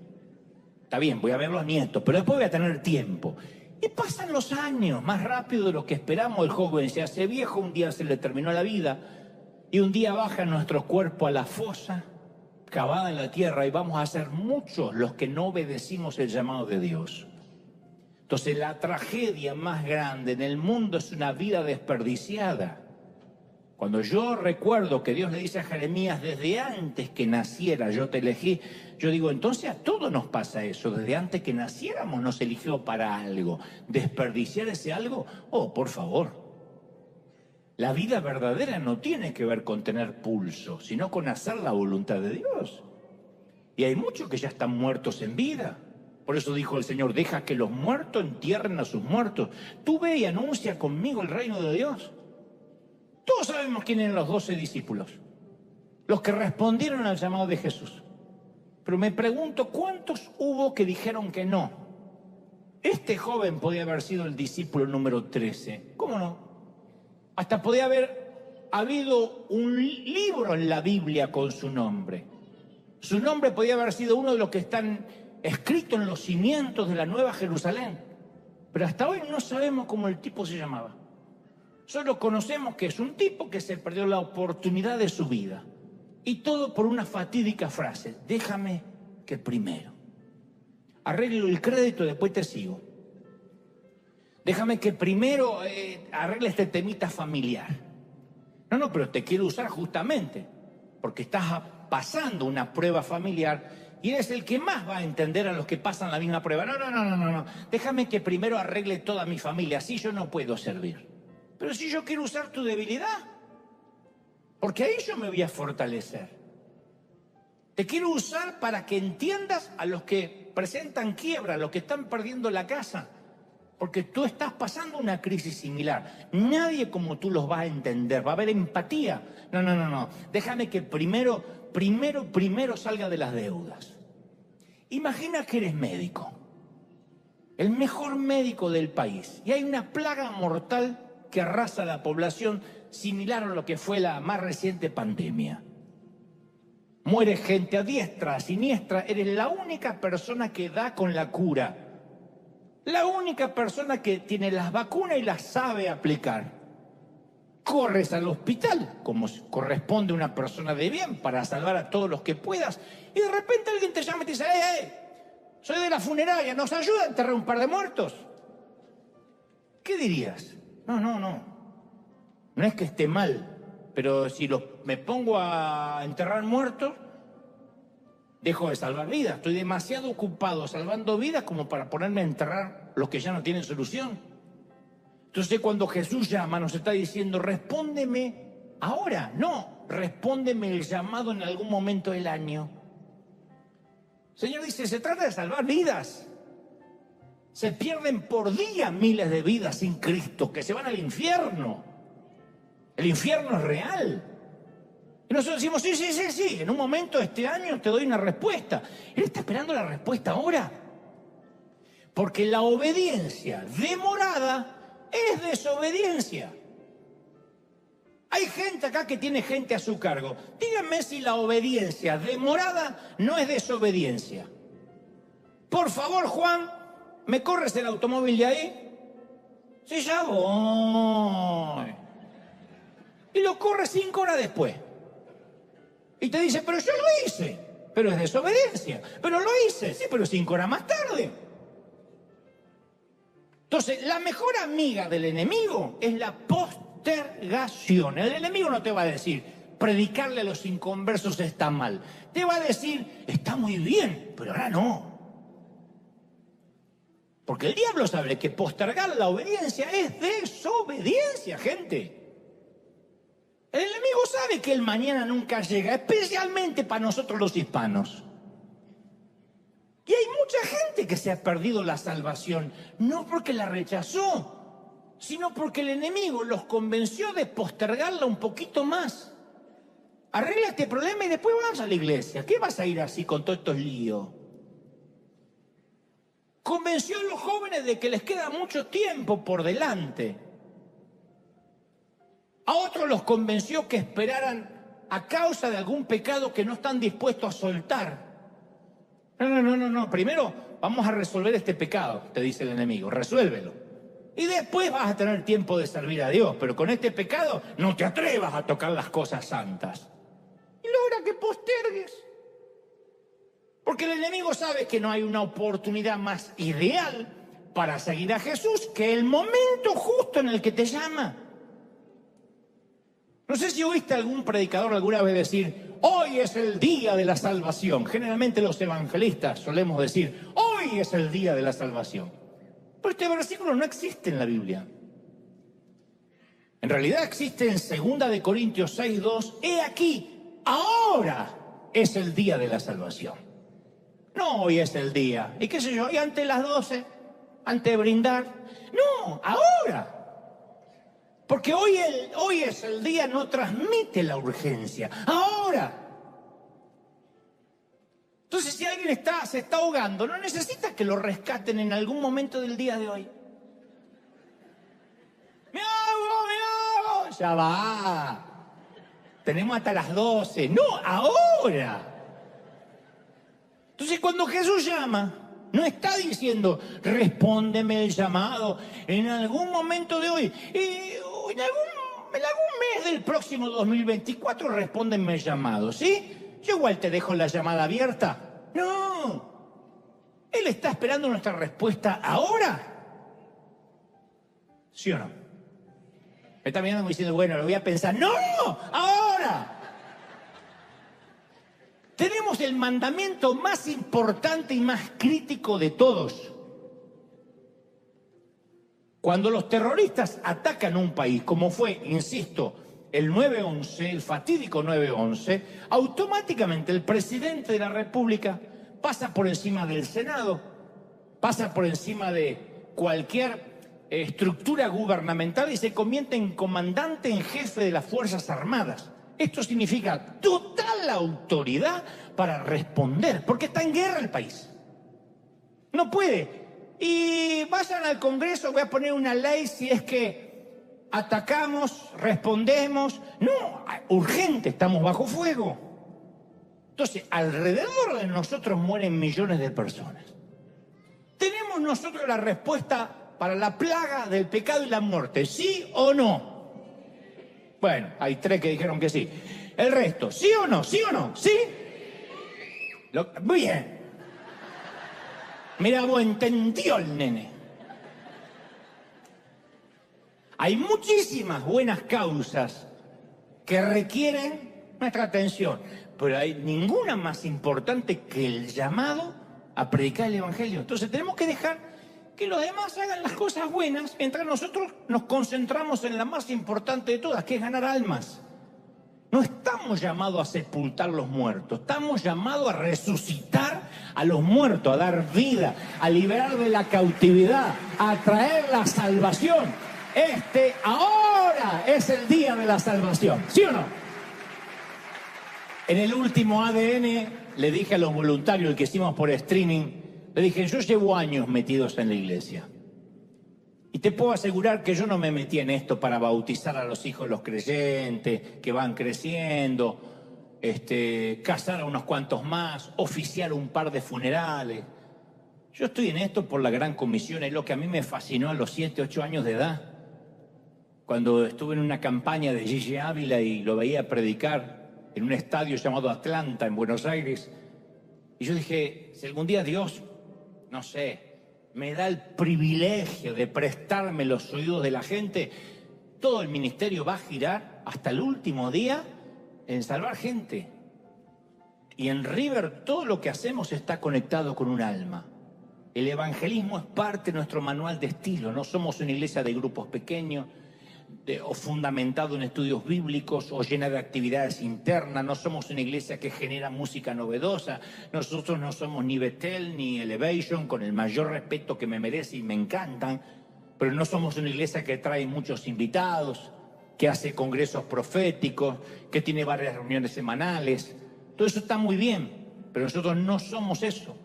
Speaker 1: Está bien, voy a ver los nietos, pero después voy a tener tiempo. Y pasan los años, más rápido de lo que esperamos. El joven se hace viejo, un día se le terminó la vida. Y un día baja nuestro cuerpo a la fosa, cavada en la tierra, y vamos a ser muchos los que no obedecimos el llamado de Dios. Entonces la tragedia más grande en el mundo es una vida desperdiciada. Cuando yo recuerdo que Dios le dice a Jeremías, desde antes que naciera yo te elegí, yo digo, entonces a todos nos pasa eso, desde antes que naciéramos nos eligió para algo. ¿Desperdiciar ese algo? Oh, por favor. La vida verdadera no tiene que ver con tener pulso, sino con hacer la voluntad de Dios. Y hay muchos que ya están muertos en vida. Por eso dijo el Señor, deja que los muertos entierren a sus muertos. Tú ve y anuncia conmigo el reino de Dios. Todos sabemos quién eran los 12 discípulos, los que respondieron al llamado de Jesús. Pero me pregunto, ¿cuántos hubo que dijeron que no? Este joven podía haber sido el discípulo número 13. ¿Cómo no? Hasta podía haber habido un libro en la Biblia con su nombre. Su nombre podía haber sido uno de los que están escritos en los cimientos de la Nueva Jerusalén. Pero hasta hoy no sabemos cómo el tipo se llamaba. Solo conocemos que es un tipo que se perdió la oportunidad de su vida. Y todo por una fatídica frase, déjame que primero arregle el crédito y después te sigo. Déjame que primero arregle este temita familiar. No, pero te quiero usar justamente porque estás pasando una prueba familiar y eres el que más va a entender a los que pasan la misma prueba. No. Déjame que primero arregle toda mi familia, así yo no puedo servir. Pero si yo quiero usar tu debilidad, porque ahí yo me voy a fortalecer. Te quiero usar para que entiendas a los que presentan quiebra, a los que están perdiendo la casa, porque tú estás pasando una crisis similar. Nadie como tú los va a entender, va a haber empatía. No. Déjame que primero salga de las deudas. Imagina que eres médico, el mejor médico del país, y hay una plaga mortal que arrasa la población, similar a lo que fue la más reciente pandemia. Muere gente a diestra, a siniestra, eres la única persona que da con la cura. La única persona que tiene las vacunas y las sabe aplicar. Corres al hospital, como corresponde a una persona de bien, para salvar a todos los que puedas, y de repente alguien te llama y te dice, soy de la funeraria, ¿nos ayuda a enterrar un par de muertos? ¿Qué dirías? No es que esté mal, pero si me pongo a enterrar muertos, dejo de salvar vidas. Estoy demasiado ocupado salvando vidas como para ponerme a enterrar los que ya no tienen solución. Entonces cuando Jesús llama nos está diciendo, respóndeme ahora. No, respóndeme el llamado en algún momento del año. El Señor dice, se trata de salvar vidas. Se pierden por día miles de vidas sin Cristo, que se van al infierno. El infierno es real. Y nosotros decimos, sí, en un momento este año te doy una respuesta. Él está esperando la respuesta ahora. Porque la obediencia demorada es desobediencia. Hay gente acá que tiene gente a su cargo. Díganme si la obediencia demorada no es desobediencia. Por favor, Juan, ¿me corres el automóvil de ahí? Sí, ya voy. Y lo corre 5 horas después. Y te dice, pero yo lo hice. Pero es desobediencia. Pero lo hice, sí, pero 5 horas más tarde. Entonces, la mejor amiga del enemigo es la postergación. El enemigo no te va a decir, predicarle a los inconversos está mal. Te va a decir, está muy bien, pero ahora no. Porque el diablo sabe que postergar la obediencia es desobediencia, gente. El enemigo sabe que el mañana nunca llega, especialmente para nosotros los hispanos. Y hay mucha gente que se ha perdido la salvación, no porque la rechazó, sino porque el enemigo los convenció de postergarla un poquito más. Arregla este problema y después vas a la iglesia. ¿Qué vas a ir así con todos estos líos? Convenció a los jóvenes de que les queda mucho tiempo por delante. A otros los convenció que esperaran a causa de algún pecado que no están dispuestos a soltar. No. Primero vamos a resolver este pecado, te dice el enemigo. Resuélvelo. Y después vas a tener tiempo de servir a Dios. Pero con este pecado no te atrevas a tocar las cosas santas. Y logra que postergues. Porque el enemigo sabe que no hay una oportunidad más ideal para seguir a Jesús que el momento justo en el que te llama. No sé si oíste algún predicador alguna vez decir, hoy es el día de la salvación. Generalmente los evangelistas solemos decir, hoy es el día de la salvación. Pero este versículo no existe en la Biblia. En realidad existe en 2 Corintios 6:2, he aquí, ahora es el día de la salvación. No, hoy es el día. ¿Y qué sé yo? ¿Y antes de las 12? ¿Antes de brindar? No, ahora. Porque hoy es el día, no transmite la urgencia. Ahora. Entonces, si alguien se está ahogando, no necesita que lo rescaten en algún momento del día de hoy. ¡Me ahogo! Ya va. Tenemos hasta las 12. No, ahora. Entonces, cuando Jesús llama, no está diciendo, respóndeme el llamado en algún momento de hoy. En algún mes del próximo 2024, respóndeme el llamado, ¿sí? Yo igual te dejo la llamada abierta. No. Él está esperando nuestra respuesta ahora. ¿Sí o no? Me está mirando diciendo, bueno, lo voy a pensar. ¡No! ¡Ahora! Tenemos el mandamiento más importante y más crítico de todos. Cuando los terroristas atacan un país, como fue, insisto, el 9/11, el fatídico 9/11, automáticamente el presidente de la República pasa por encima del Senado, pasa por encima de cualquier estructura gubernamental y se convierte en comandante en jefe de las Fuerzas Armadas. Esto significa total autoridad para responder, porque está en guerra el país. No puede. Y vayan al Congreso, voy a poner una ley si es que atacamos, respondemos. No, urgente, estamos bajo fuego. Entonces, alrededor de nosotros mueren millones de personas. ¿Tenemos nosotros la respuesta para la plaga del pecado y la muerte? ¿Sí o no? Bueno, hay 3 que dijeron que sí. El resto, ¿sí o no? ¿Sí o no? ¿Sí? Bien. Mira, vos entendió el nene. Hay muchísimas buenas causas que requieren nuestra atención, pero hay ninguna más importante que el llamado a predicar el Evangelio. Entonces tenemos que dejar que los demás hagan las cosas buenas mientras nosotros nos concentramos en la más importante de todas, que es ganar almas. No estamos llamados a sepultar los muertos, estamos llamados a resucitar a los muertos, a dar vida, a liberar de la cautividad, a traer la salvación. Ahora es el día de la salvación, ¿sí o no? En el último ADN le dije a los voluntarios, el que hicimos por streaming, le dije, yo llevo años metidos en la iglesia. Y te puedo asegurar que yo no me metí en esto para bautizar a los hijos los creyentes, que van creciendo, casar a unos cuantos más, oficiar un par de funerales. Yo estoy en esto por la gran comisión, es lo que a mí me fascinó a los 7, 8 años de edad. Cuando estuve en una campaña de Gigi Ávila y lo veía predicar en un estadio llamado Atlanta, en Buenos Aires. Y yo dije, si algún día Dios, no sé, me da el privilegio de prestarme los oídos de la gente, todo el ministerio va a girar hasta el último día en salvar gente. Y en River todo lo que hacemos está conectado con un alma. El evangelismo es parte de nuestro manual de estilo. No somos una iglesia de grupos pequeños o fundamentado en estudios bíblicos o llena de actividades internas. No somos una iglesia que genera música novedosa. Nosotros no somos ni Bethel ni Elevation, con el mayor respeto que me merece y me encantan, pero no somos una iglesia que trae muchos invitados, que hace congresos proféticos, que tiene varias reuniones semanales. Todo eso está muy bien, pero nosotros no somos eso.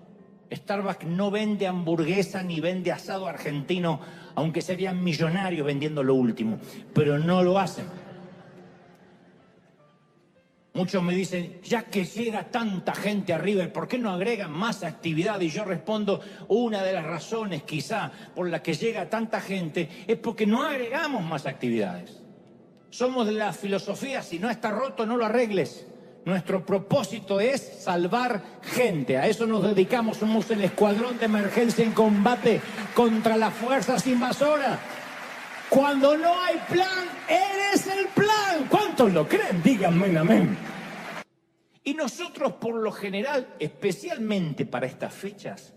Speaker 1: Starbucks no vende hamburguesa ni vende asado argentino, aunque serían millonarios vendiendo lo último, pero no lo hacen. Muchos me dicen, ya que llega tanta gente a River, ¿por qué no agregan más actividad? Y yo respondo, una de las razones quizá por la que llega tanta gente es porque no agregamos más actividades. Somos de la filosofía, si no está roto, no lo arregles. Nuestro propósito es salvar gente. A eso nos dedicamos. Somos el escuadrón de emergencia en combate contra las fuerzas invasoras. Cuando no hay plan, eres el plan. ¿Cuántos lo creen? Díganme amén. Y nosotros, por lo general, especialmente para estas fechas,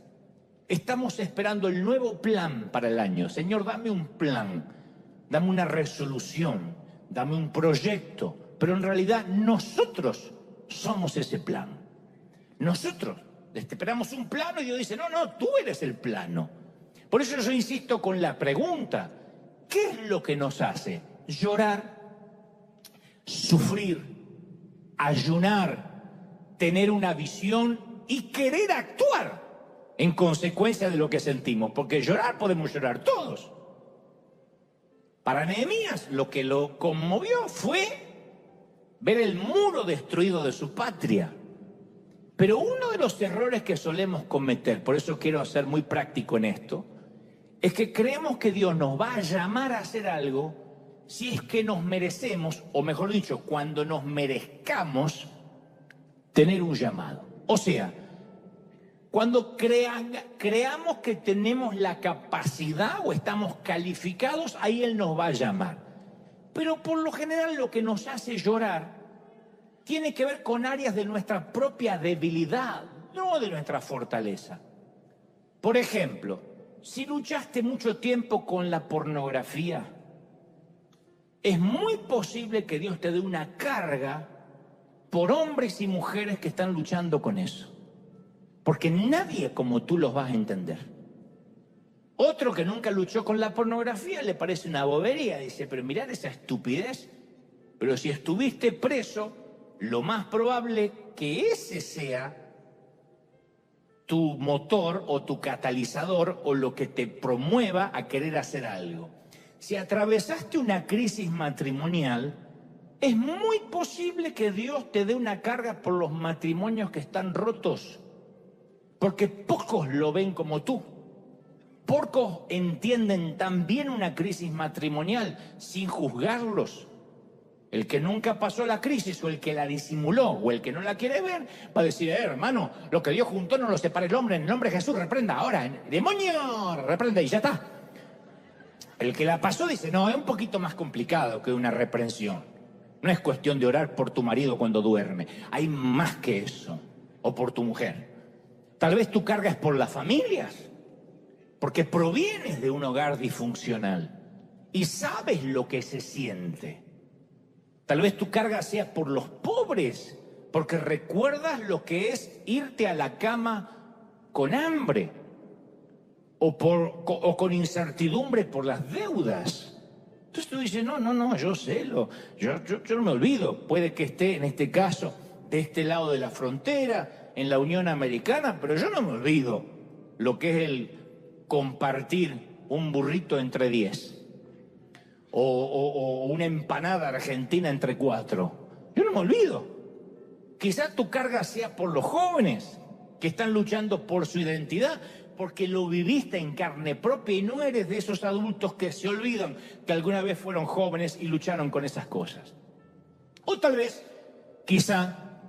Speaker 1: estamos esperando el nuevo plan para el año. Señor, dame un plan, dame una resolución, dame un proyecto. Pero en realidad nosotros somos ese plan. Nosotros esperamos un plano y Dios dice, no, tú eres el plano. Por eso yo insisto con la pregunta, ¿qué es lo que nos hace llorar, sufrir, ayunar, tener una visión y querer actuar en consecuencia de lo que sentimos? Porque llorar podemos llorar todos. Para Nehemías lo que lo conmovió fue ver el muro destruido de su patria. Pero uno de los errores que solemos cometer, por eso quiero ser muy práctico en esto, es que creemos que Dios nos va a llamar a hacer algo si es que nos merecemos, o mejor dicho, cuando nos merezcamos tener un llamado. O sea, cuando creamos que tenemos la capacidad o estamos calificados, ahí Él nos va a llamar. Pero por lo general lo que nos hace llorar tiene que ver con áreas de nuestra propia debilidad, no de nuestra fortaleza. Por ejemplo, si luchaste mucho tiempo con la pornografía, es muy posible que Dios te dé una carga por hombres y mujeres que están luchando con eso. Porque nadie como tú los vas a entender. Otro que nunca luchó con la pornografía le parece una bobería. Dice, pero mirad esa estupidez. Pero si estuviste preso, lo más probable que ese sea tu motor o tu catalizador o lo que te promueva a querer hacer algo. Si atravesaste una crisis matrimonial, es muy posible que Dios te dé una carga por los matrimonios que están rotos, porque pocos lo ven como tú. Pocos entienden tan bien una crisis matrimonial sin juzgarlos. El que nunca pasó la crisis o el que la disimuló o el que no la quiere ver va a decir, hermano, lo que Dios juntó no lo separa el hombre, en el nombre de Jesús reprenda ahora, demonio, reprende y ya está. El que la pasó dice, no, es un poquito más complicado que una reprensión. No es cuestión de orar por tu marido cuando duerme, hay más que eso, o por tu mujer. Tal vez tu carga es por las familias, porque provienes de un hogar disfuncional y sabes lo que se siente. Tal vez tu carga sea por los pobres, porque recuerdas lo que es irte a la cama con hambre o con incertidumbre por las deudas. Entonces tú dices, no, yo sé, yo no me olvido. Puede que esté, en este caso, de este lado de la frontera, en la Unión Americana, pero yo no me olvido lo que es el compartir un burrito entre 10. O una empanada argentina entre 4. Yo no me olvido. Quizás tu carga sea por los jóvenes que están luchando por su identidad, porque lo viviste en carne propia y no eres de esos adultos que se olvidan que alguna vez fueron jóvenes y lucharon con esas cosas. O tal vez, quizá,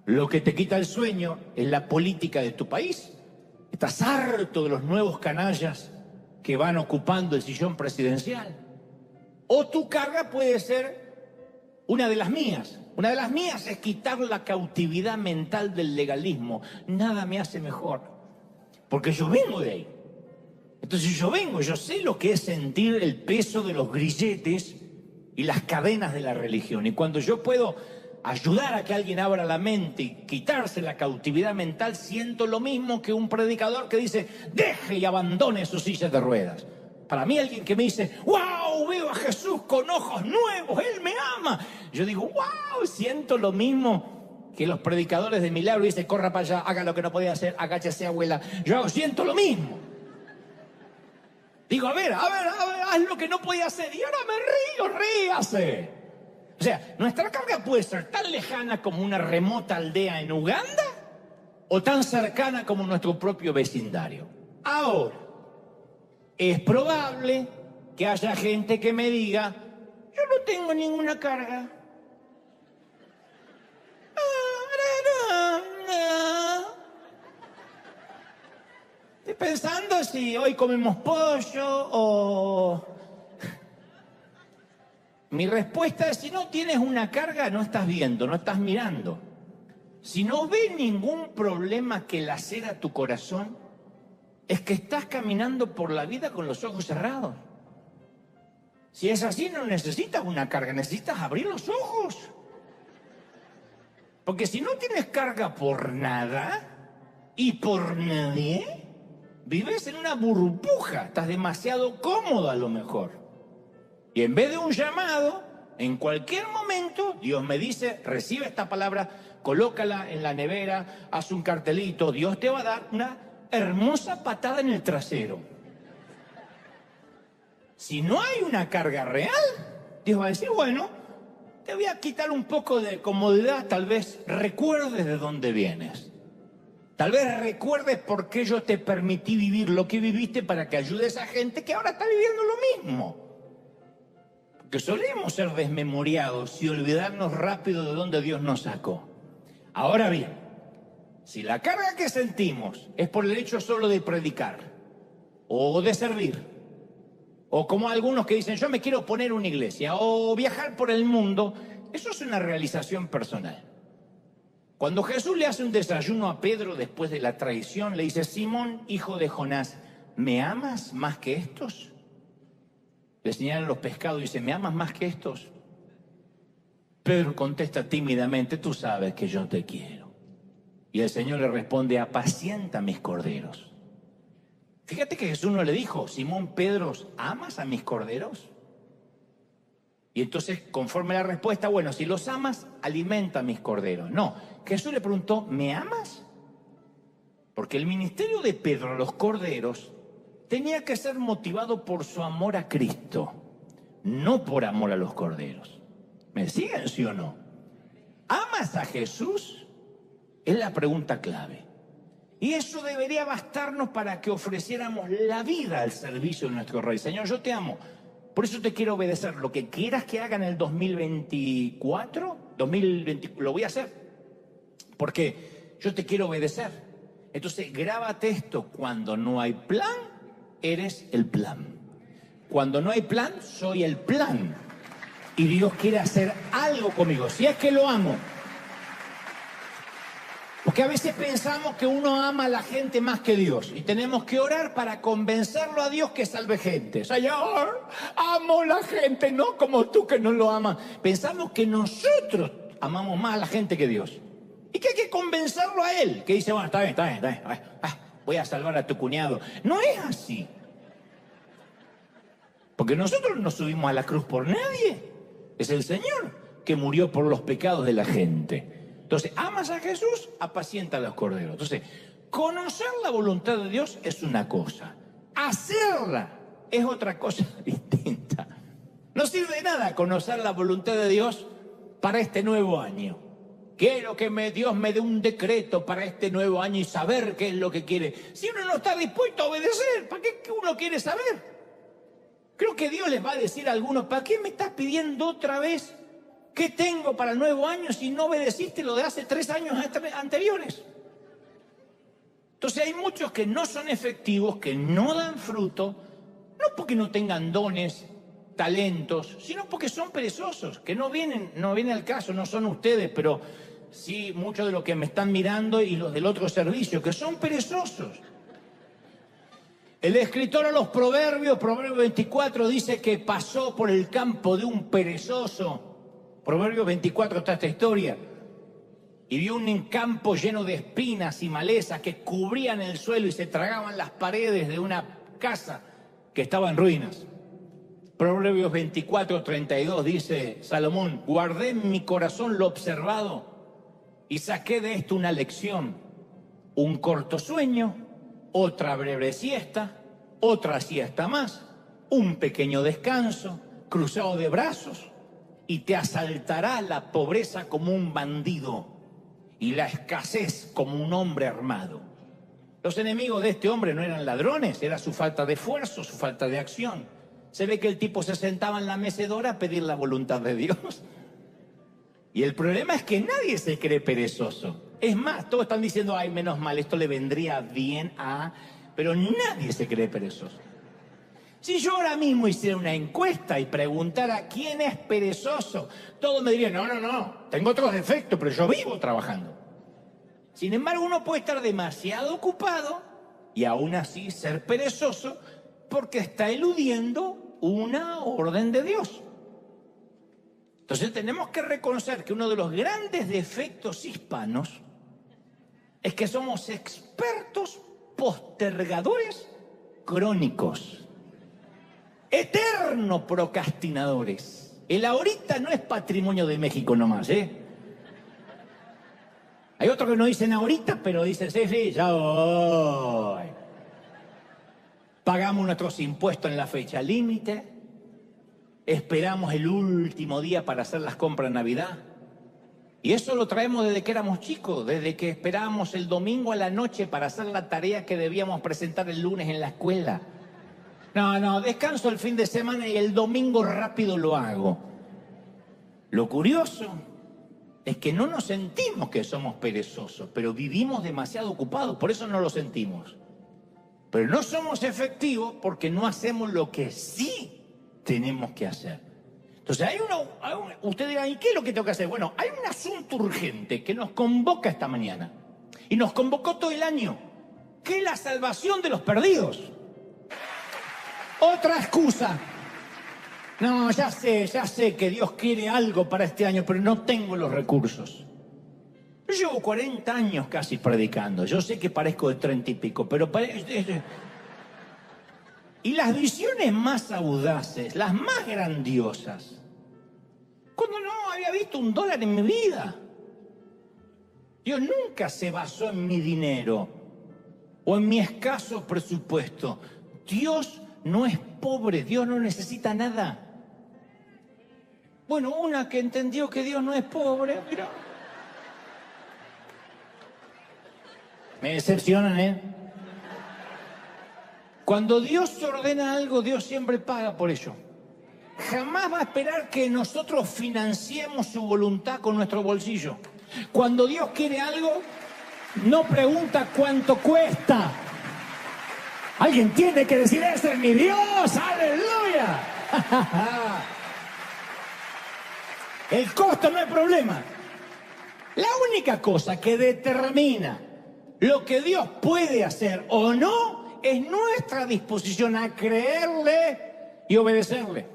Speaker 1: lo que te quita el sueño es la política de tu país. Estás harto de los nuevos canallas que van ocupando el sillón presidencial. O tu carga puede ser una de las mías. Una de las mías es quitar la cautividad mental del legalismo. Nada me hace mejor, porque yo vengo de ahí. Entonces yo sé lo que es sentir el peso de los grilletes y las cadenas de la religión. Y cuando yo puedo ayudar a que alguien abra la mente y quitarse la cautividad mental, siento lo mismo que un predicador que dice, deje y abandone su silla de ruedas. Para mí alguien que me dice, wow, veo a Jesús con ojos nuevos, Él me ama. Yo digo, wow, siento lo mismo que los predicadores de milagro dicen, corra para allá, haga lo que no podía hacer, agáchese abuela. Yo siento lo mismo. Digo, a ver, haz lo que no podía hacer. Y ahora me río, ríase. O sea, nuestra carga puede ser tan lejana como una remota aldea en Uganda o tan cercana como nuestro propio vecindario. Ahora, es probable que haya gente que me diga, yo no tengo ninguna carga. Estoy pensando si hoy comemos pollo o Mi respuesta es, si no tienes una carga, no estás viendo, no estás mirando. Si no ves ningún problema que lacera tu corazón, es que estás caminando por la vida con los ojos cerrados. Si es así, no necesitas una carga, necesitas abrir los ojos. Porque si no tienes carga por nada y por nadie, vives en una burbuja, estás demasiado cómodo a lo mejor. Y en vez de un llamado, en cualquier momento, Dios me dice, recibe esta palabra, colócala en la nevera, haz un cartelito, Dios te va a dar una hermosa patada en el trasero. Si no hay una carga real, Dios va a decir, bueno, te voy a quitar un poco de comodidad, tal vez recuerdes de dónde vienes. Tal vez recuerdes por qué yo te permití vivir lo que viviste para que ayudes a gente que ahora está viviendo lo mismo. Porque solemos ser desmemoriados y olvidarnos rápido de dónde Dios nos sacó. Ahora bien, si la carga que sentimos es por el hecho solo de predicar o de servir, o como algunos que dicen, yo me quiero poner una iglesia, o viajar por el mundo, eso es una realización personal. Cuando Jesús le hace un desayuno a Pedro después de la traición, le dice, Simón, hijo de Jonás, ¿me amas más que estos? Le señalan los pescados y dice, ¿me amas más que estos? Pedro contesta tímidamente, tú sabes que yo te quiero. Y el Señor le responde, apacienta mis corderos. Fíjate que Jesús no le dijo, Simón Pedro, ¿amas a mis corderos? Y entonces, conforme la respuesta, bueno, si los amas, alimenta a mis corderos. No, Jesús le preguntó, ¿me amas? Porque el ministerio de Pedro a los corderos tenía que ser motivado por su amor a Cristo, no por amor a los corderos. ¿Me siguen, sí o no? ¿Amas a Jesús? Es la pregunta clave. Y eso debería bastarnos para que ofreciéramos la vida al servicio de nuestro Rey. Señor, yo te amo. Por eso te quiero obedecer. Lo que quieras que haga en el 2024, lo voy a hacer. Porque yo te quiero obedecer. Entonces, grábate esto. Cuando no hay plan, eres el plan. Cuando no hay plan, soy el plan. Y Dios quiere hacer algo conmigo. Si es que lo amo. Porque a veces pensamos que uno ama a la gente más que Dios y tenemos que orar para convencerlo a Dios que salve gente. Señor, amo a la gente, no como tú que no lo amas. Pensamos que nosotros amamos más a la gente que Dios y que hay que convencerlo a Él, que dice, bueno, está bien, voy a salvar a tu cuñado. No es así. Porque nosotros no subimos a la cruz por nadie. Es el Señor que murió por los pecados de la gente. Entonces, amas a Jesús, apacienta a los corderos. Entonces, conocer la voluntad de Dios es una cosa. Hacerla es otra cosa distinta. No sirve de nada conocer la voluntad de Dios para este nuevo año. Quiero que Dios me dé un decreto para este nuevo año y saber qué es lo que quiere. Si uno no está dispuesto a obedecer, ¿para qué uno quiere saber? Creo que Dios les va a decir a algunos, ¿para qué me estás pidiendo otra vez? ¿Qué tengo para el nuevo año si no obedeciste lo de hace 3 años anteriores? Entonces hay muchos que no son efectivos, que no dan fruto, no porque no tengan dones, talentos, sino porque son perezosos, que no viene al caso, no son ustedes, pero sí muchos de los que me están mirando y los del otro servicio, que son perezosos. El escritor a los Proverbios, Proverbio 24, dice que pasó por el campo de un perezoso. Proverbios 24 está esta historia. Y vio un campo lleno de espinas y malezas que cubrían el suelo y se tragaban las paredes de una casa que estaba en ruinas. Proverbios 24, 32 dice Salomón, guardé en mi corazón lo observado y saqué de esto una lección. Un corto sueño, otra breve siesta, otra siesta más, un pequeño descanso, cruzado de brazos. Y te asaltará la pobreza como un bandido y la escasez como un hombre armado. Los enemigos de este hombre no eran ladrones, era su falta de esfuerzo, su falta de acción. Se ve que el tipo se sentaba en la mecedora a pedir la voluntad de Dios. Y el problema es que nadie se cree perezoso. Es más, todos están diciendo, ay, menos mal, esto le vendría bien a... Pero nadie se cree perezoso. Si yo ahora mismo hiciera una encuesta y preguntara quién es perezoso, todos me dirían, no, tengo otros defectos, pero yo vivo trabajando. Sin embargo, uno puede estar demasiado ocupado y aún así ser perezoso porque está eludiendo una orden de Dios. Entonces tenemos que reconocer que uno de los grandes defectos hispanos es que somos expertos postergadores crónicos, eterno procrastinadores. El ahorita no es patrimonio de México nomás, ¿eh? Hay otros que no dicen ahorita, pero dicen, sí, ya voy. Pagamos nuestros impuestos en la fecha límite. Esperamos el último día para hacer las compras de Navidad. Y eso lo traemos desde que éramos chicos, desde que esperábamos el domingo a la noche para hacer la tarea que debíamos presentar el lunes en la escuela. No, descanso el fin de semana y el domingo rápido lo hago. Lo curioso es que no nos sentimos que somos perezosos, pero vivimos demasiado ocupados, por eso no lo sentimos. Pero no somos efectivos porque no hacemos lo que sí tenemos que hacer. Entonces usted dirá, ¿y qué es lo que tengo que hacer? Bueno, hay un asunto urgente que nos convoca esta mañana y nos convocó todo el año, que es la salvación de los perdidos. Otra excusa. No, ya sé que Dios quiere algo para este año, pero no tengo los recursos. Yo llevo 40 años casi predicando. Yo sé que parezco de 30 y pico, pero y las visiones más audaces, las más grandiosas, cuando no había visto $1 en mi vida. Dios nunca se basó en mi dinero o en mi escaso presupuesto. Dios no es pobre, Dios no necesita nada. Bueno, una que entendió que Dios no es pobre, mira. Me decepcionan, ¿eh? Cuando Dios ordena algo, Dios siempre paga por ello. Jamás va a esperar que nosotros financiemos su voluntad con nuestro bolsillo. Cuando Dios quiere algo, no pregunta cuánto cuesta. Alguien tiene que decir, ese es mi Dios, aleluya. El costo no es problema. La única cosa que determina lo que Dios puede hacer o no es nuestra disposición a creerle y obedecerle.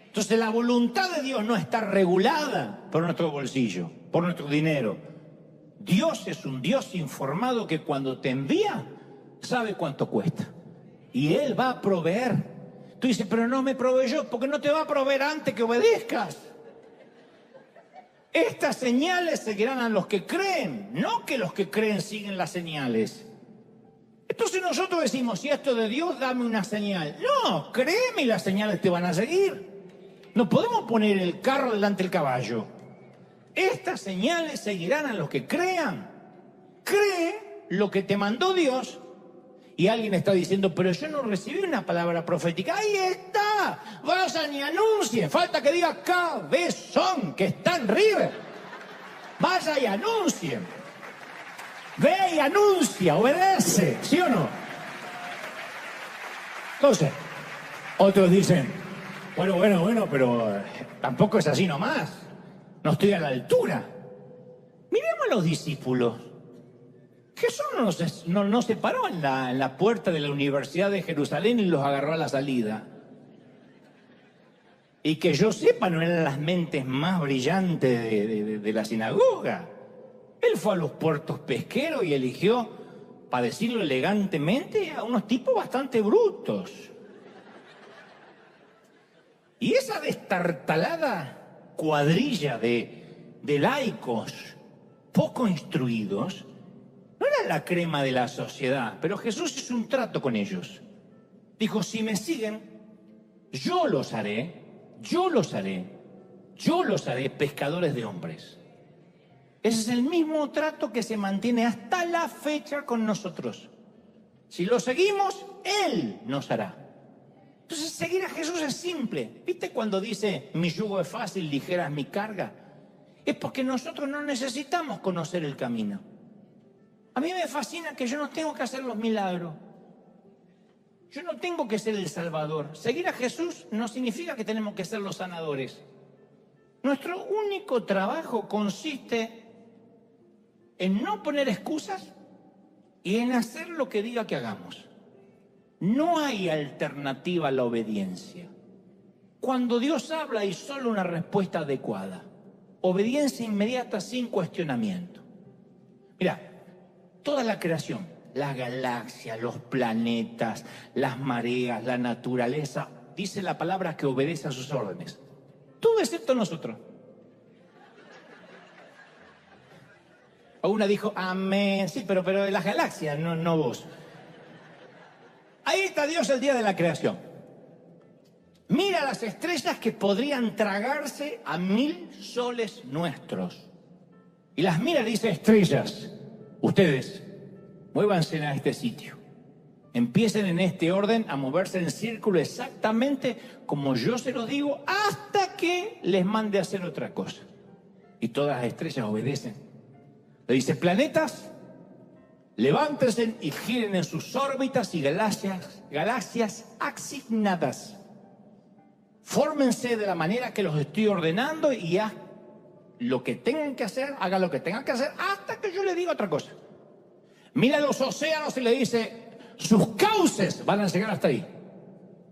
Speaker 1: Entonces la voluntad de Dios no está regulada por nuestro bolsillo, por nuestro dinero. Dios es un Dios informado que cuando te envía, sabe cuánto cuesta. Y Él va a proveer. Tú dices, pero no me proveyó, porque no te va a proveer antes que obedezcas. Estas señales seguirán a los que creen, no que los que creen siguen las señales. Entonces nosotros decimos, si esto es de Dios, dame una señal. No, créeme y las señales te van a seguir. No podemos poner el carro delante del caballo. Estas señales seguirán a los que crean. Cree lo que te mandó Dios. Y alguien está diciendo, pero yo no recibí una palabra profética. ¡Ahí está! Vayan y anuncien. Falta que diga cabezón, que está en River. Vaya y anuncien. Ve y anuncia, obedece, ¿sí o no? Entonces, otros dicen, bueno, pero tampoco es así nomás. No estoy a la altura. Miremos a los discípulos. Jesús no se paró en la puerta de la Universidad de Jerusalén y los agarró a la salida. Y que yo sepa, no eran las mentes más brillantes de la sinagoga. Él fue a los puertos pesqueros y eligió, para decirlo elegantemente, a unos tipos bastante brutos. Y esa destartalada cuadrilla de laicos poco instruidos no era la crema de la sociedad, pero Jesús hizo un trato con ellos. Dijo, si me siguen, yo los haré pescadores de hombres. Ese es el mismo trato que se mantiene hasta la fecha con nosotros. Si lo seguimos, Él nos hará. Entonces, seguir a Jesús es simple. ¿Viste cuando dice, mi yugo es fácil, ligera es mi carga? Es porque nosotros no necesitamos conocer el camino. A mí me fascina que yo no tengo que hacer los milagros. Yo no tengo que ser el Salvador. Seguir a Jesús no significa que tenemos que ser los sanadores. Nuestro único trabajo consiste en no poner excusas y en hacer lo que diga que hagamos. No hay alternativa a la obediencia. Cuando Dios habla hay solo una respuesta adecuada. Obediencia inmediata sin cuestionamiento. Mira, toda la creación, las galaxias, los planetas, las mareas, la naturaleza, dice la palabra que obedece a sus órdenes. Todo excepto nosotros. Una dijo, amén, sí, pero las galaxias, no vos. Ahí está Dios el día de la creación. Mira las estrellas que podrían tragarse a 1000 soles nuestros. Y las mira y dice, estrellas, ustedes, muévanse a este sitio. Empiecen en este orden a moverse en círculo exactamente como yo se los digo hasta que les mande a hacer otra cosa. Y todas las estrellas obedecen. Le dice, planetas, levántense y giren en sus órbitas y galaxias asignadas. Fórmense de la manera que los estoy ordenando y haz lo que tengan que hacer, hagan lo que tengan que hacer hasta que yo les diga otra cosa. Mira los océanos y le dice, sus cauces van a llegar hasta ahí,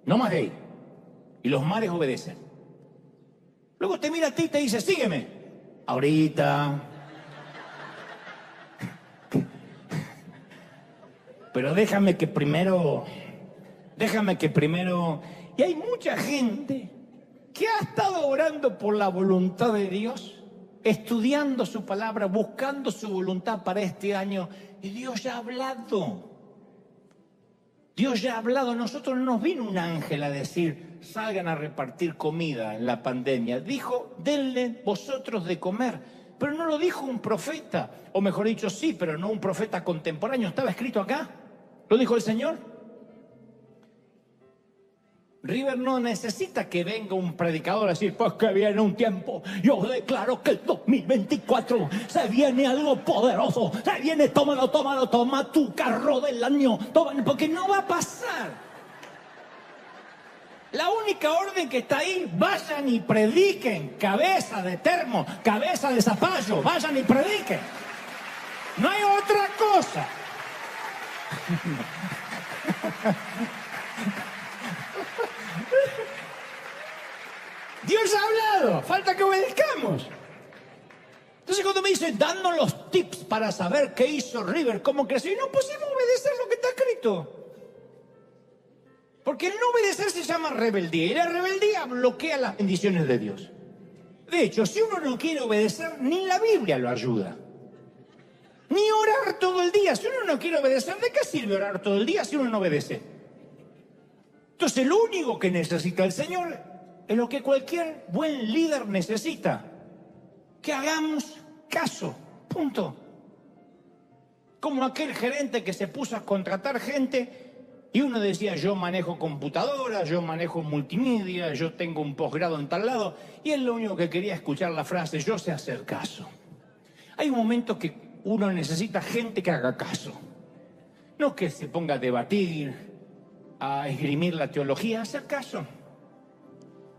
Speaker 1: no más de ahí. Y los mares obedecen. Luego te mira a ti y te dice, sígueme. Ahorita. Pero déjame que primero. Y hay mucha gente que ha estado orando por la voluntad de Dios, estudiando su palabra, buscando su voluntad para este año. Y Dios ya ha hablado. Dios ya ha hablado. Nosotros no nos vino un ángel a decir, salgan a repartir comida en la pandemia. Dijo, denle vosotros de comer. Pero no lo dijo un profeta. O mejor dicho, sí, pero no un profeta contemporáneo. Estaba escrito acá. Lo dijo el Señor. River no necesita que venga un predicador a decir, pues que viene un tiempo, yo declaro que el 2024 se viene algo poderoso, se viene, tómalo, toma tu carro del año, tómalo, porque no va a pasar. La única orden que está ahí, vayan y prediquen, cabeza de termo, cabeza de zapallo, vayan y prediquen. No hay otra cosa. Dios ha hablado, falta que obedezcamos. Entonces cuando me dicen, dando los tips para saber qué hizo River, cómo creció, y no pusimos a obedecer lo que está escrito. Porque el no obedecer se llama rebeldía, y la rebeldía bloquea las bendiciones de Dios. De hecho, si uno no quiere obedecer, ni la Biblia lo ayuda. Ni orar todo el día. Si uno no quiere obedecer, ¿de qué sirve orar todo el día si uno no obedece? Entonces lo único que necesita el Señor es lo que cualquier buen líder necesita. Que hagamos caso. Punto. Como aquel gerente que se puso a contratar gente y uno decía, yo manejo computadora, yo manejo multimedia, yo tengo un posgrado en tal lado, y él lo único que quería escuchar la frase, yo sé hacer caso. Hay un momento que uno necesita gente que haga caso. No que se ponga a debatir, a esgrimir la teología, a hacer caso.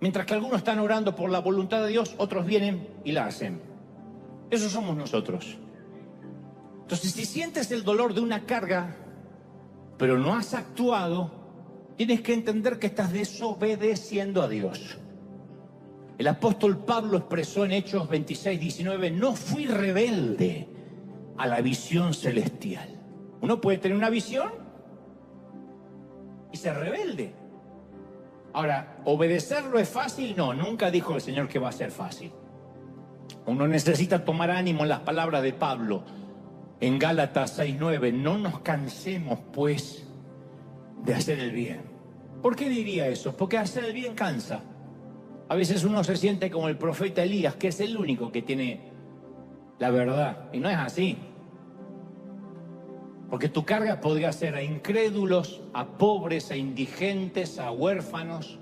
Speaker 1: Mientras que algunos están orando por la voluntad de Dios, otros vienen y la hacen. Esos somos nosotros. Entonces, si sientes el dolor de una carga, pero no has actuado, tienes que entender que estás desobedeciendo a Dios. El apóstol Pablo expresó en Hechos 26:19, no fui rebelde a la visión celestial. Uno puede tener una visión y ser rebelde. Ahora, ¿obedecerlo es fácil? No, nunca dijo el Señor que va a ser fácil. Uno necesita tomar ánimo en las palabras de Pablo en Gálatas 6:9. No nos cansemos, pues, de hacer el bien. ¿Por qué diría eso? Porque hacer el bien cansa. A veces uno se siente como el profeta Elías, que es el único que tiene la verdad. Y no es así. Porque tu carga podría ser a incrédulos, a pobres, a indigentes, a huérfanos,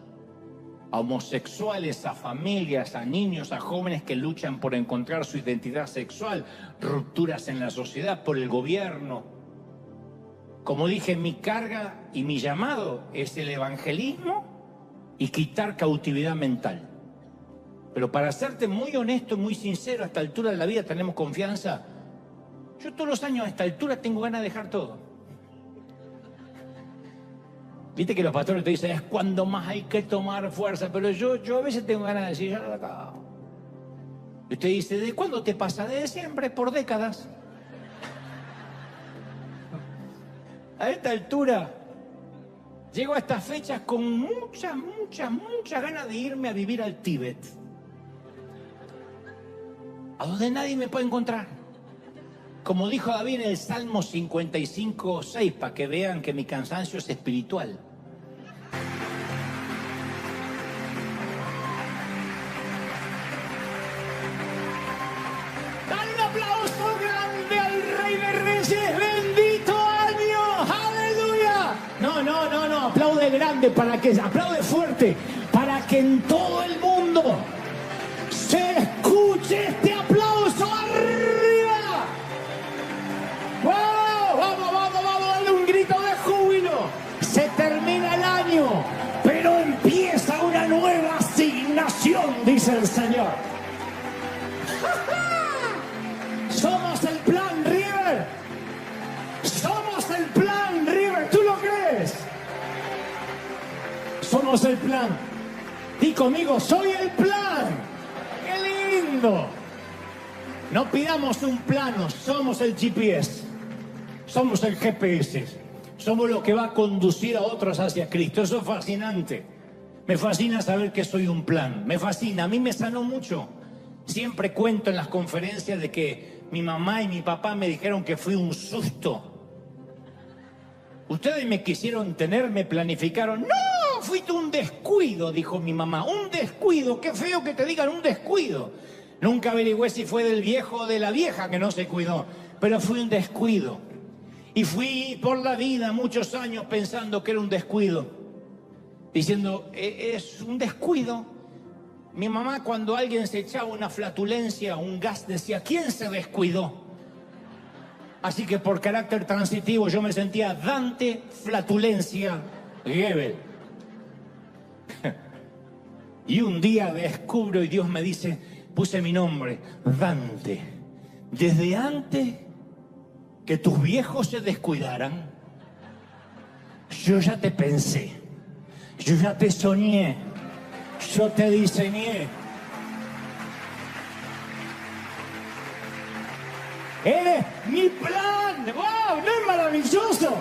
Speaker 1: a homosexuales, a familias, a niños, a jóvenes que luchan por encontrar su identidad sexual, rupturas en la sociedad, por el gobierno, Como dije, mi carga y mi llamado es el evangelismo y quitar cautividad mental. Pero para serte muy honesto y muy sincero, a esta altura de la vida tenemos confianza. Yo todos los años a esta altura tengo ganas de dejar todo. Viste que los pastores te dicen, es cuando más hay que tomar fuerza, pero yo a veces tengo ganas de decir, ya lo acabo. Y usted dice, ¿de cuándo te pasa? Desde siempre, por décadas. A esta altura, llego a estas fechas con muchas ganas de irme a vivir al Tíbet. A donde nadie me puede encontrar. Como dijo David en el Salmo 55:6, para que vean que mi cansancio es espiritual. Dale un aplauso grande al Rey de Reyes, bendito año, aleluya. No, aplaude grande, aplaude fuerte, para que en todo el mundo se escuche este aplauso arriba. ¡Wow! Vamos, dale un grito de júbilo. Se termina el año, pero empieza una nueva asignación, dice el Señor. Somos el plan, River. Somos el plan, River. ¿Tú lo crees? Somos el plan. Di conmigo, soy el plan. ¡Qué lindo! No pidamos un plano, somos el GPS. Somos el GPS. Somos lo que va a conducir a otros hacia Cristo. Eso es fascinante. Me fascina saber que soy un plan. Me fascina. A mí me sanó mucho. Siempre cuento en las conferencias de que mi mamá y mi papá me dijeron que fui un susto. Ustedes me quisieron tener, me planificaron. ¡No! Fuiste un descuido, dijo mi mamá. Un descuido. Qué feo que te digan un descuido. Nunca averigüé si fue del viejo o de la vieja que no se cuidó. Pero fui un descuido. Y fui por la vida muchos años pensando que era un descuido. Diciendo, es un descuido. Mi mamá, cuando alguien se echaba una flatulencia, un gas, decía, ¿quién se descuidó? Así que por carácter transitivo yo me sentía Dante Flatulencia Gebel. Y un día descubro y Dios me dice, puse mi nombre, Dante. Desde antes que tus viejos se descuidaran, yo ya te pensé, yo ya te soñé, yo te diseñé. Eres mi plan. ¡Wow! ¿No es maravilloso?